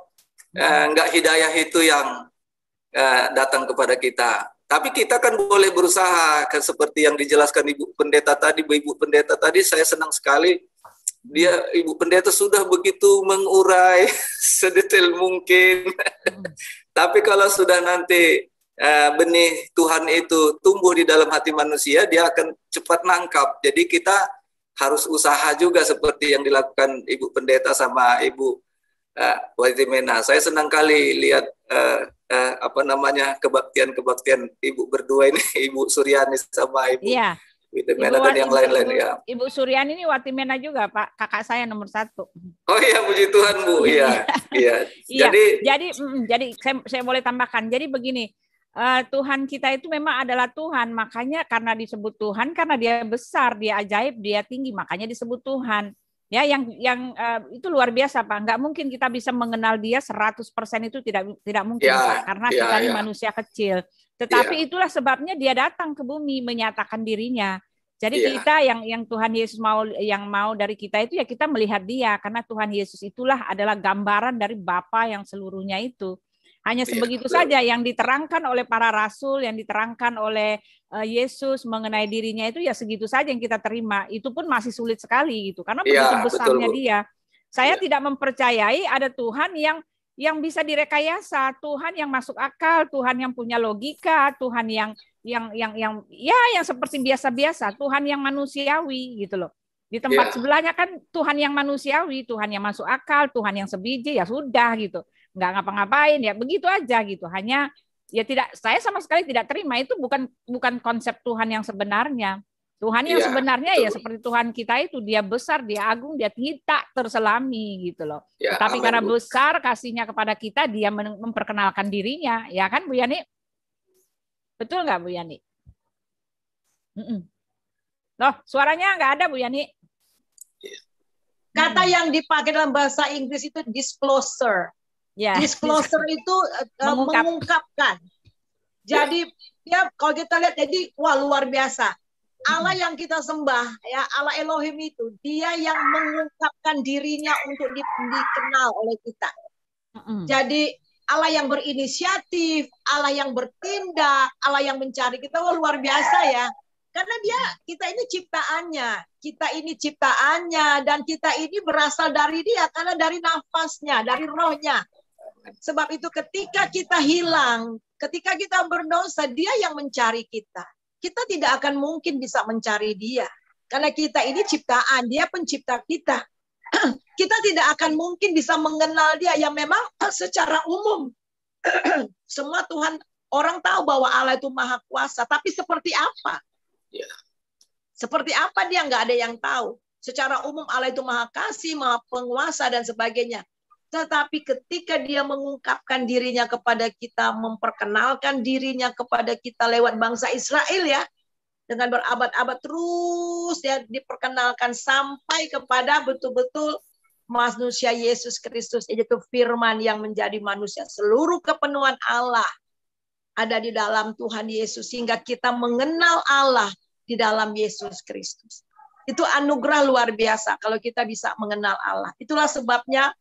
enggak hidayah itu yang datang kepada kita. Tapi kita kan boleh berusaha, kan seperti yang dijelaskan Ibu Pendeta tadi, saya senang sekali. Ibu Pendeta sudah begitu mengurai sedetail mungkin. Tapi kalau sudah nanti benih Tuhan itu tumbuh di dalam hati manusia, dia akan cepat nangkap. Jadi kita harus usaha juga seperti yang dilakukan Ibu Pendeta sama Ibu Watimena. Saya senang kali lihat kebaktian Ibu berdua ini, Ibu Suryani sama Ibu Watimena dan yang lain-lain ya. Ibu Suryani ini Watimena juga, Pak, kakak saya nomor 1. Oh iya, puji Tuhan Bu. Iya. Jadi saya boleh tambahkan. Jadi begini, Tuhan kita itu memang adalah Tuhan, makanya karena disebut Tuhan, karena dia besar, dia ajaib, dia tinggi, makanya disebut Tuhan. Ya, yang itu luar biasa, Pak. Nggak mungkin kita bisa mengenal dia 100% itu tidak mungkin, Pak, karena kita ini manusia kecil. Tetapi itulah sebabnya dia datang ke bumi menyatakan dirinya. Jadi kita yang Tuhan Yesus mau dari kita itu ya kita melihat dia, karena Tuhan Yesus itulah adalah gambaran dari Bapa yang seluruhnya itu. Hanya sebegitu saja yang diterangkan oleh para rasul, yang diterangkan oleh Yesus mengenai dirinya itu ya segitu saja yang kita terima. Itu pun masih sulit sekali gitu, karena begitu besarnya dia. Saya tidak mempercayai ada Tuhan yang bisa direkayasa, Tuhan yang masuk akal, Tuhan yang punya logika, Tuhan yang seperti biasa-biasa, Tuhan yang manusiawi gitu loh. Di tempat sebelahnya kan Tuhan yang manusiawi, Tuhan yang masuk akal, Tuhan yang sebiji, ya sudah gitu. Nggak ngapa-ngapain, ya begitu aja gitu. Hanya ya saya sama sekali tidak terima, itu bukan konsep Tuhan yang sebenarnya. Tuhan yang sebenarnya ya seperti Tuhan kita itu, dia besar, dia agung, dia tidak terselami gitu loh. Tapi karena besar kasihnya kepada kita, dia memperkenalkan dirinya, ya kan Bu Yani? Betul nggak Bu Yani? Loh, suaranya nggak ada Bu Yani. Kata yang dipakai dalam bahasa Inggris itu disclosure. Disclosure itu mengungkapkan. Jadi ya kalau kita lihat, jadi luar biasa. Allah yang kita sembah, ya Allah Elohim itu, dia yang mengungkapkan dirinya untuk dikenal oleh kita. Jadi Allah yang berinisiatif, Allah yang bertindak, Allah yang mencari kita, luar biasa ya. Karena kita ini ciptaannya, dan kita ini berasal dari dia, karena dari nafasnya, dari rohnya. Sebab itu ketika kita hilang, ketika kita berdosa, dia yang mencari kita. Kita tidak akan mungkin bisa mencari dia. Karena kita ini ciptaan, dia pencipta kita. Kita tidak akan mungkin bisa mengenal dia. Yang memang secara umum, semua Tuhan, orang tahu bahwa Allah itu maha kuasa. Tapi seperti apa? Seperti apa dia nggak ada yang tahu. Secara umum Allah itu maha kasih, maha penguasa, dan sebagainya. Tetapi ketika dia mengungkapkan dirinya kepada kita, memperkenalkan dirinya kepada kita lewat bangsa Israel ya, dengan berabad-abad terus ya diperkenalkan sampai kepada betul-betul manusia Yesus Kristus, yaitu firman yang menjadi manusia. Seluruh kepenuhan Allah ada di dalam Tuhan Yesus, sehingga kita mengenal Allah di dalam Yesus Kristus. Itu anugerah luar biasa kalau kita bisa mengenal Allah. Itulah sebabnya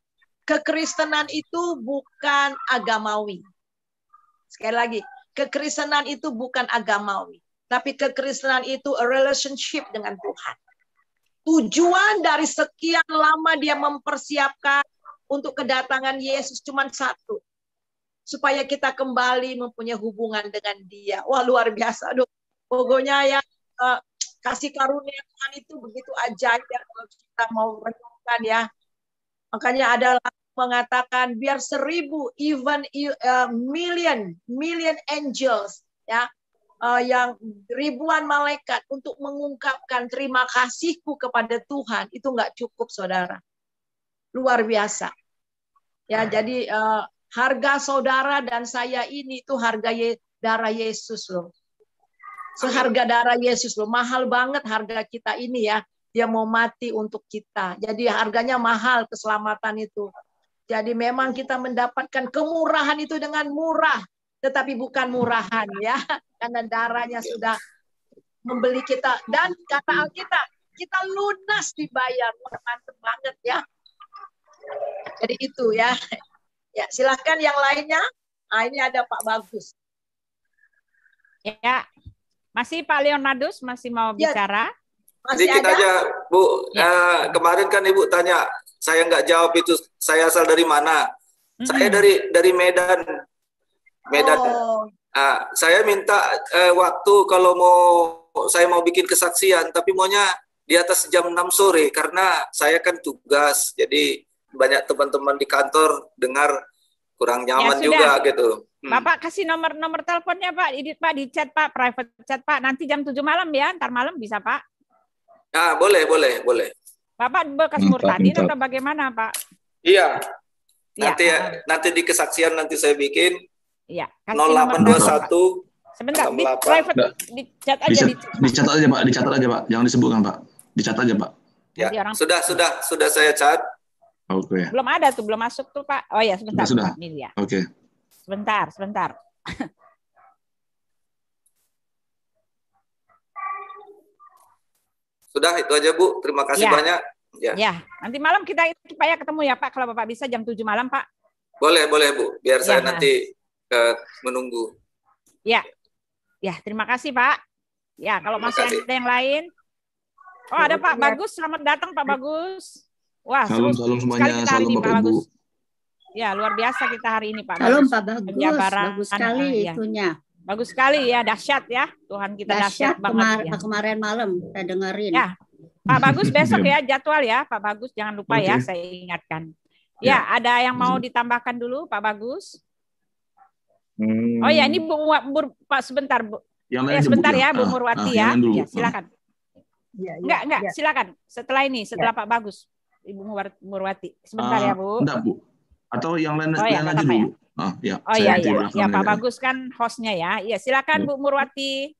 kekristenan itu bukan agamawi. Sekali lagi, kekristenan itu bukan agamawi. Tapi kekristenan itu a relationship dengan Tuhan. Tujuan dari sekian lama dia mempersiapkan untuk kedatangan Yesus cuma satu. Supaya kita kembali mempunyai hubungan dengan dia. Wah, luar biasa. Aduh, pokoknya ya kasih karunia Tuhan itu begitu ajaib ya, kalau kita mau renungkan ya. Makanya ada mengatakan biar 1000 even million angels ya, yang ribuan malaikat untuk mengungkapkan terima kasihku kepada Tuhan, itu nggak cukup saudara. Luar biasa. Ya, jadi harga saudara dan saya ini itu harga darah Yesus loh. Seharga darah Yesus loh, mahal banget harga kita ini ya. Dia mau mati untuk kita. Jadi harganya mahal keselamatan itu. Jadi memang kita mendapatkan kemurahan itu dengan murah. Tetapi bukan murahan ya. Karena darahnya sudah membeli kita. Dan kata Alkitab, kita lunas dibayar. Mantap banget ya. Jadi itu ya. Ya, silahkan yang lainnya. Nah, ini ada Pak Bagus. Ya, masih Pak Leonardus masih mau bicara? Sedikit aja, Bu. Kemarin kan Ibu tanya, saya nggak jawab itu saya asal dari mana. Saya dari Medan. Saya minta waktu kalau saya mau bikin kesaksian, tapi maunya di atas jam 6 sore karena saya kan tugas. Jadi banyak teman-teman di kantor dengar kurang nyaman juga gitu. Bapak kasih nomor teleponnya Pak, di chat Pak, private chat Pak. Nanti jam 7 malam ya, ntar malam bisa Pak. Boleh. Bapak bekas murtadin atau bagaimana Pak? Iya. Nanti di kesaksian nanti saya bikin. Iya. 0821. Sebentar, di private dicat aja. Dicatat aja Pak, jangan disebutkan Pak. Dicatat aja Pak. Ya, sudah saya cat. Oke. Belum ada tuh, belum masuk tuh Pak. Oh ya, sebentar. Sudah. Ini ya. Oke. Sebentar. Sudah, itu aja Bu. Terima kasih banyak. Ya, nanti malam kita supaya ketemu ya Pak. Kalau Bapak bisa jam 7 malam Pak. Boleh Bu. Biar saya nanti menunggu. Ya, terima kasih Pak. Ya, kalau masih ada yang lain. Oh, ada Pak Bagus. Selamat datang Pak Bagus. Wah, salam semuanya. Salam Bapak Ibu. Ya, luar biasa kita hari ini Pak. Salam Pak Bagus. Bagus sekali itunya. Bagus sekali ya, dahsyat ya. Tuhan kita dahsyat banget. Kemarin malam saya dengerin. Ya, Pak Bagus besok ya jadwal ya, Pak Bagus jangan lupa ya, saya ingatkan. Ya, ada yang mau ditambahkan dulu Pak Bagus? Oh ya, ini Pak sebentar Bu. Sebentar ya Bu Murwati ya. Ya, silakan. Enggak, silakan. Setelah ini, setelah Pak Bagus, Ibu Murwati. Sebentar ya Bu. Enggak Bu. Atau yang lain aja dulu. Ya. Ya Pak Bagus kan hostnya ya. Iya, silakan Bu Murwati.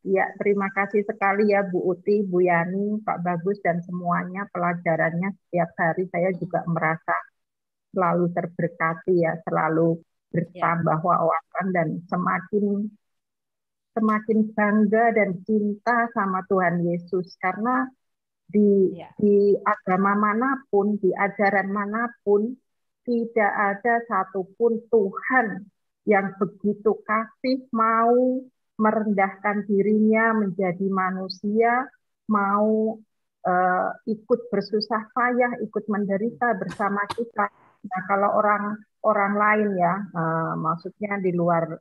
Ya, terima kasih sekali ya Bu Uti, Bu Yani, Pak Bagus dan semuanya pelajarannya setiap hari saya juga merasa selalu terberkati ya, selalu bertambah wawasan dan semakin bangga dan cinta sama Tuhan Yesus karena di agama manapun, di ajaran manapun tidak ada satupun Tuhan yang begitu kasih mau merendahkan dirinya menjadi manusia, mau ikut bersusah payah, ikut menderita bersama kita. Nah, kalau orang lain ya, maksudnya di luar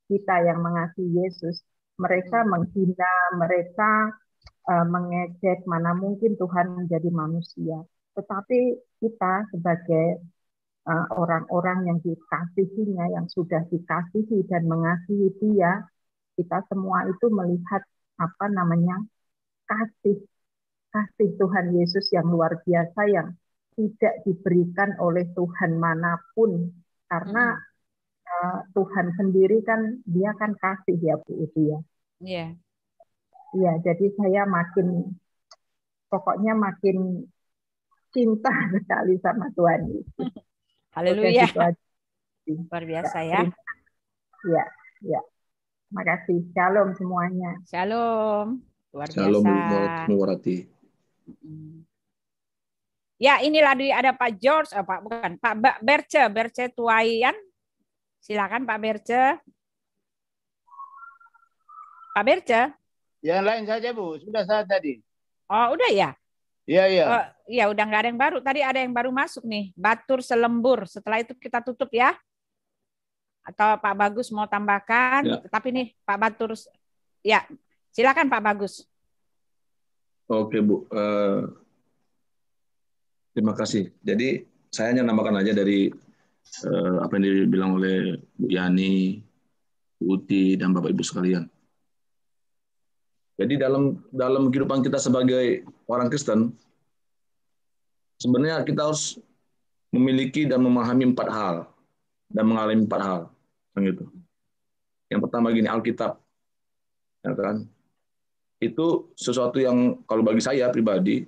kita yang mengasihi Yesus, mereka menghina, mereka mengejek, mana mungkin Tuhan menjadi manusia. Tetapi kita sebagai orang-orang yang dikasihinya, yang sudah dikasihi dan mengasihi Dia, kita semua itu melihat kasih Tuhan Yesus yang luar biasa yang tidak diberikan oleh Tuhan manapun karena Tuhan sendiri kan Dia kan kasih ya Bu Uti ya. Iya. Iya, jadi saya pokoknya makin cinta sekali sama Tuhan Yesus. Haleluya. Luar biasa ya. Ya. Makasih. Shalom semuanya. Shalom. Luar biasa. Shalom Bu Murwati. Ya, inilah ada Pak George, Pak Berce Tuayan. Silakan Pak Berce. Pak Berce. Yang lain saja Bu, sudah saya tadi. Oh, udah ya? Iya. Iya, udah nggak ada yang baru. Tadi ada yang baru masuk nih, Batur Selembur. Setelah itu kita tutup ya. Atau Pak Bagus mau tambahkan? Ya. Tapi nih Pak Batur, ya silakan Pak Bagus. Oke Bu, terima kasih. Jadi saya hanya nambahkan aja dari apa yang dibilang oleh Bu Yani, Bu Uti, dan Bapak Ibu sekalian. Jadi dalam kehidupan kita sebagai orang Kristen, sebenarnya kita harus memiliki dan memahami 4 hal dan mengalami 4 hal, gitu. Yang pertama gini, Alkitab, ya kan? Itu sesuatu yang kalau bagi saya pribadi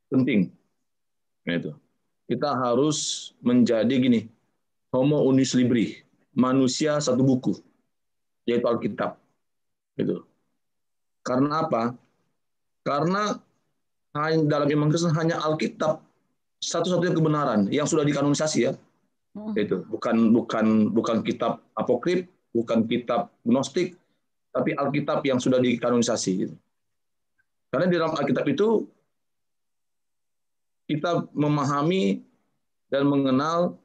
penting, gitu. Kita harus menjadi gini, Homo Unus Libri, manusia satu buku, yaitu Alkitab, gitu. Karena apa? Karena dalam iman Kristen hanya Alkitab satu-satunya kebenaran yang sudah dikanonisasi ya. Itu bukan kitab apokrif, bukan kitab gnostik, tapi Alkitab yang sudah dikanonisasi gitu. Karena di dalam Alkitab itu kita memahami dan mengenal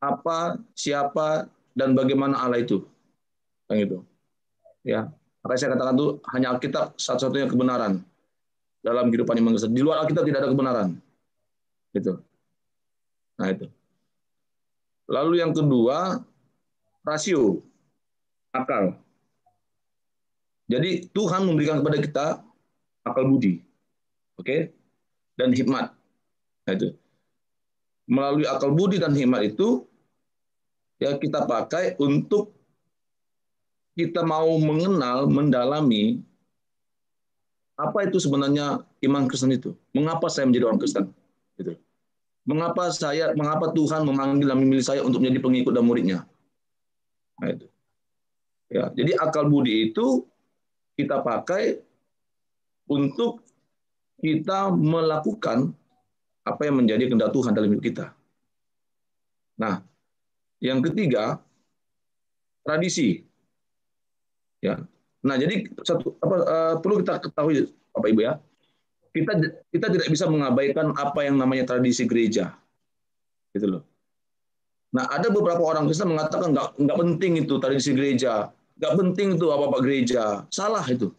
apa, siapa, dan bagaimana Allah itu. Yang itu. Ya, makanya saya katakan itu hanya Alkitab satu-satunya kebenaran dalam kehidupan iman Kristen. Di luar Alkitab tidak ada kebenaran. Gitu. Nah itu. Lalu yang kedua, rasio, akal. Jadi Tuhan memberikan kepada kita akal budi, oke, dan hikmat. Nah, itu. Melalui akal budi dan hikmat itu, ya kita pakai untuk kita mau mengenal, mendalami apa itu sebenarnya iman Kristen itu. Mengapa saya menjadi orang Kristen? Gitu. Mengapa Tuhan memanggil dan memilih saya untuk menjadi pengikut dan muridnya? Nah, itu. Ya, jadi akal budi itu kita pakai untuk kita melakukan apa yang menjadi kehendak Tuhan dalam hidup kita. Nah, yang ketiga, tradisi. Ya. Nah, jadi perlu kita ketahui, Bapak Ibu ya, kita tidak bisa mengabaikan apa yang namanya tradisi gereja, gitu loh. Nah, ada beberapa orang Kristen mengatakan nggak penting itu tradisi gereja, nggak penting itu apa-apa gereja, salah itu.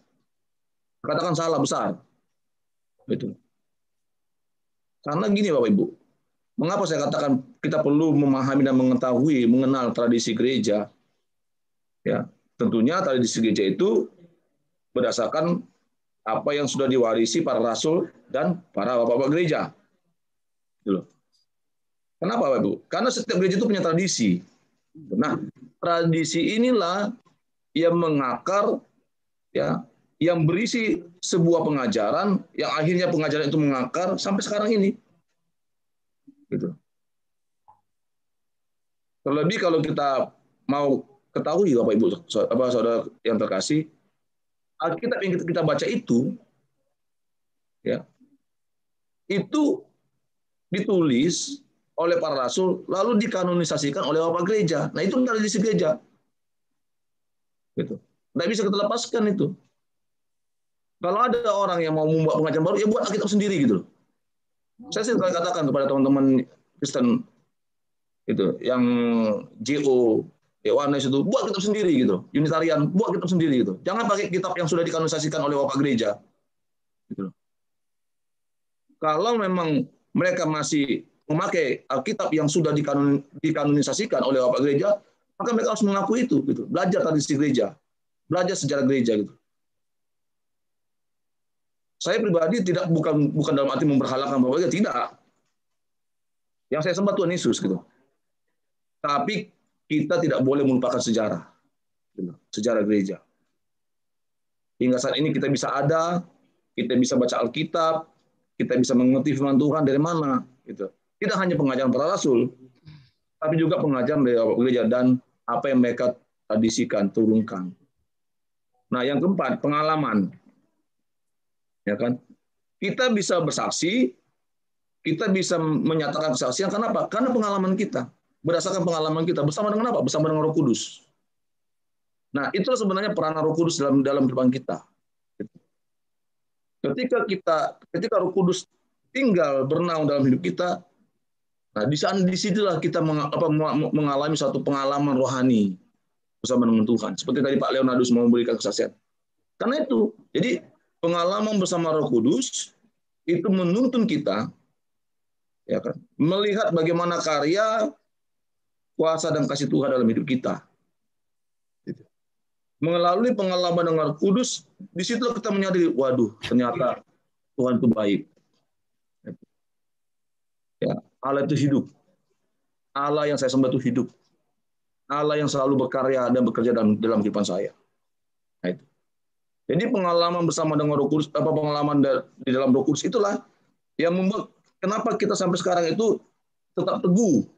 Katakan salah besar. Gitu. Karena gini Bapak Ibu, mengapa saya katakan kita perlu memahami dan mengetahui, mengenal tradisi gereja? Ya, tentunya tradisi gereja itu berdasarkan apa yang sudah diwarisi para rasul dan para bapak-bapak gereja. Gitu loh. Kenapa Bapak Ibu? Karena setiap gereja itu punya tradisi. Nah, tradisi inilah yang mengakar, ya, yang berisi sebuah pengajaran, yang akhirnya pengajaran itu mengakar sampai sekarang ini. Gitu. Terlebih kalau kita mau ketahui Bapak Ibu, saudara yang terkasih, Alkitab yang kita baca itu, ya, itu ditulis oleh para rasul, lalu dikanonisasikan oleh bapak gereja. Nah, itu tradisi gereja. Gitu. Nggak bisa kita lepaskan itu. Kalau ada orang yang mau membuat pengajaran baru, ya buat Alkitab sendiri gitu. Saya sih katakan kepada teman-teman Kristen itu, yang JO, Yohanes itu, buat Alkitab sendiri gitu. Unitarian, buat Alkitab sendiri gitu. Jangan pakai kitab yang sudah dikanonisasikan oleh bapak gereja. Gitu. Kalau memang mereka masih memakai Alkitab yang sudah dikanonisasikan oleh bapak gereja, maka mereka harus mengaku itu, gitu. Belajar tradisi gereja, belajar sejarah gereja, gitu. Saya pribadi bukan dalam arti memberhalakan bapak gereja, tidak. Yang saya sembah Tuhan Yesus, gitu. Tapi kita tidak boleh melupakan sejarah, gitu. Sejarah gereja. Hingga saat ini kita bisa ada, kita bisa baca Alkitab, kita bisa mengerti firman Tuhan dari mana, gitu. Tidak hanya pengajaran para rasul, tapi juga pengajaran dari bapak gereja dan apa yang mereka tradisikan, turunkan. Nah, yang keempat, pengalaman. Ya kan? Kita bisa bersaksi, kita bisa menyatakan kesaksian, kenapa? Karena pengalaman kita. Berdasarkan pengalaman kita, bersama dengan apa? Bersama dengan Roh Kudus. Nah, itulah sebenarnya peranan Roh Kudus dalam kehidupan kita. Ketika Roh Kudus tinggal bernaung dalam hidup kita, nah disitulah kita mengalami suatu pengalaman rohani bersama dengan Tuhan. Seperti tadi Pak Leonardus mau memberikan kesaksian. Karena itu, jadi pengalaman bersama Roh Kudus itu menuntun kita, ya kan, melihat bagaimana karya, kuasa dan kasih Tuhan dalam hidup kita. Melalui pengalaman dengan Roh Kudus, di situ kita menyadari, waduh, ternyata Tuhan itu baik. Ya, Allah itu hidup. Allah yang saya sembah itu hidup. Allah yang selalu berkarya dan bekerja dalam kehidupan saya. Nah, itu. Jadi pengalaman bersama dengan Roh Kudus, pengalaman di dalam Roh Kudus itulah yang membuat kenapa kita sampai sekarang itu tetap teguh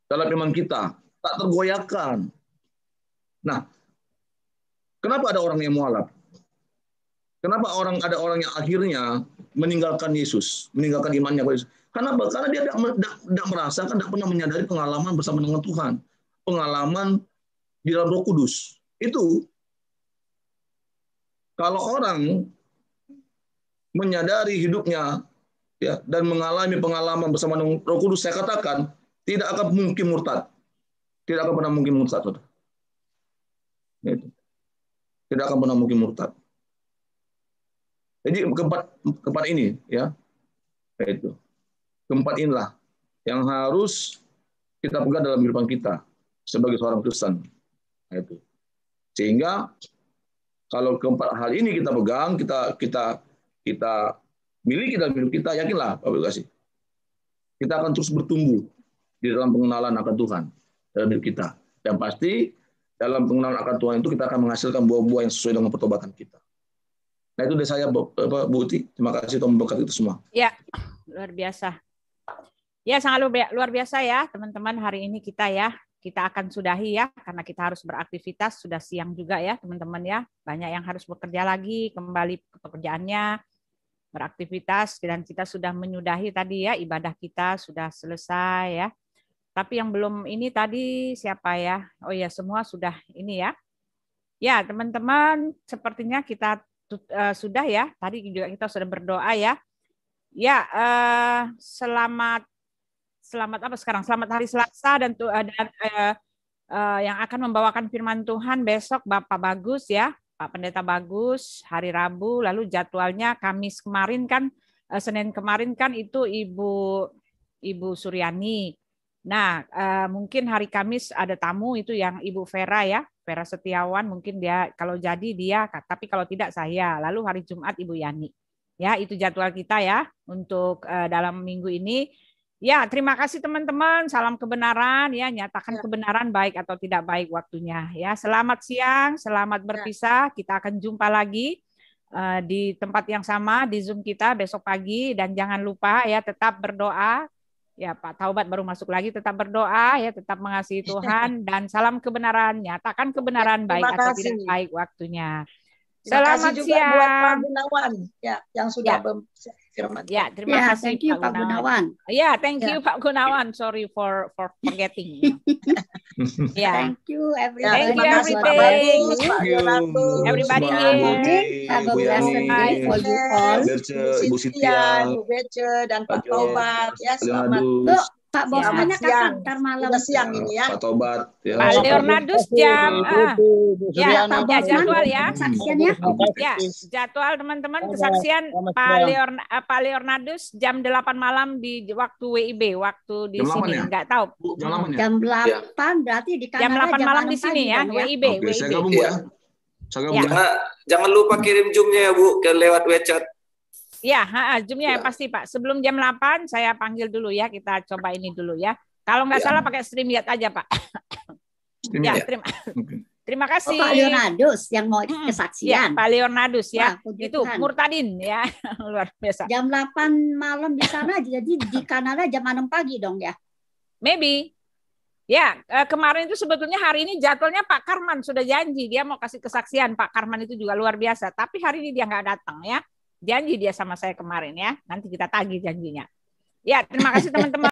dalam iman kita, tak tergoyahkan. Nah, kenapa ada orang yang mualaf? Kenapa ada orang yang akhirnya meninggalkan Yesus, meninggalkan imannya kepada Yesus? Karena dia tidak merasakan, tidak pernah menyadari pengalaman bersama dengan Tuhan, pengalaman di dalam Roh Kudus. Itu kalau orang menyadari hidupnya, ya, dan mengalami pengalaman bersama dengan Roh Kudus, saya katakan tidak akan mungkin murtad. Tidak akan pernah mungkin murtad, saudara. Itu. Tidak akan pernah mungkin murtad. Jadi keempat ini, ya, itu. Keempat inilah yang harus kita pegang dalam kehidupan kita sebagai seorang Kristen. Itu. Sehingga kalau keempat hal ini kita pegang, kita miliki dalam hidup kita, yakinlah, Bapak Ibu kasih, kita akan terus bertumbuh di dalam pengenalan akan Tuhan dalam hidup kita. Dan pasti dalam pengenalan akan Tuhan itu kita akan menghasilkan buah-buah yang sesuai dengan pertobatan kita. Nah itu dari saya, Bu Uti. Terima kasih Tuhan memberkati itu semua. Ya, luar biasa. Ya, sangat luar biasa ya teman-teman. Hari ini kita akan sudahi ya, karena kita harus beraktivitas. Sudah siang juga ya teman-teman ya. Banyak yang harus bekerja lagi, kembali ke pekerjaannya, beraktivitas, dan kita sudah menyudahi tadi ya, ibadah kita sudah selesai ya. Tapi yang belum ini tadi siapa ya? Oh ya, semua sudah ini ya. Ya teman-teman, sepertinya kita sudah ya. Tadi juga kita sudah berdoa ya. Ya, selamat apa sekarang? Selamat hari Selasa dan yang akan membawakan firman Tuhan besok Bapak Bagus ya, Pak Pendeta Bagus, hari Rabu. Lalu jadwalnya Kamis kemarin kan, Senin kemarin kan itu Ibu Suryani. Nah, mungkin hari Kamis ada tamu itu yang Ibu Vera ya, Vera Setiawan, mungkin dia kalau jadi dia, tapi kalau tidak saya. Lalu hari Jumat Ibu Yani. Ya, itu jadwal kita ya untuk dalam minggu ini. Ya, terima kasih teman-teman. Salam kebenaran ya, nyatakan kebenaran baik atau tidak baik waktunya ya. Selamat siang, selamat berpisah. Kita akan jumpa lagi di tempat yang sama di Zoom kita besok pagi, dan jangan lupa ya tetap berdoa. Ya, Pak Taubat baru masuk lagi, tetap berdoa ya, tetap mengasihi Tuhan, dan salam kebenaran, nyatakan kebenaran baik atau tidak baik waktunya. Selamat siang buat Pak Gunawan ya, yang sudah firman. Ya, terima kasih thank you, Pak Gunawan. Ya, thank you Pak Gunawan. Sorry for forgetting. Ya. Thank you everybody. Thank you everything. Everybody here. Have a blessed day for you all. Ibu Sitian, Bu Bece, dan Pak Taubat ya, selamat. Pak Bosmannya kapan? Ntar malam. Udah siang ini ya. Pak Taubat ya. Pak Leonardus jam ya, Pak jadwal ya. Kesaksiannya. Ya, jadwal teman-teman kesaksian Pak Leonardus jam 8 malam di waktu WIB, waktu di sini enggak tahu. Jam 8 berarti di Kanada jam 8 malam di sini ya, WIB. Oke, saya gabung ya. Jangan lupa kirim Zoom-nya ya Bu, ke lewat WeChat. Ya, Zoom-nya ya pasti Pak. Sebelum jam 8 saya panggil dulu ya, kita coba ini dulu ya. Kalau nggak salah pakai StreamYard aja Pak. Ya, terima kasih. Pak Leonardus yang mau kesaksian. Ya, Pak Leonardus ya. Itu Murtadin ya. Luar biasa. Jam 8 malam di sana, jadi di Kanada jam 6 pagi dong ya. Maybe. Ya, kemarin itu sebetulnya hari ini jadwalnya Pak Karman sudah janji. Dia mau kasih kesaksian. Pak Karman itu juga luar biasa. Tapi hari ini dia nggak datang ya. Janji dia sama saya kemarin ya. Nanti kita tagih janjinya. Ya, terima kasih teman-teman.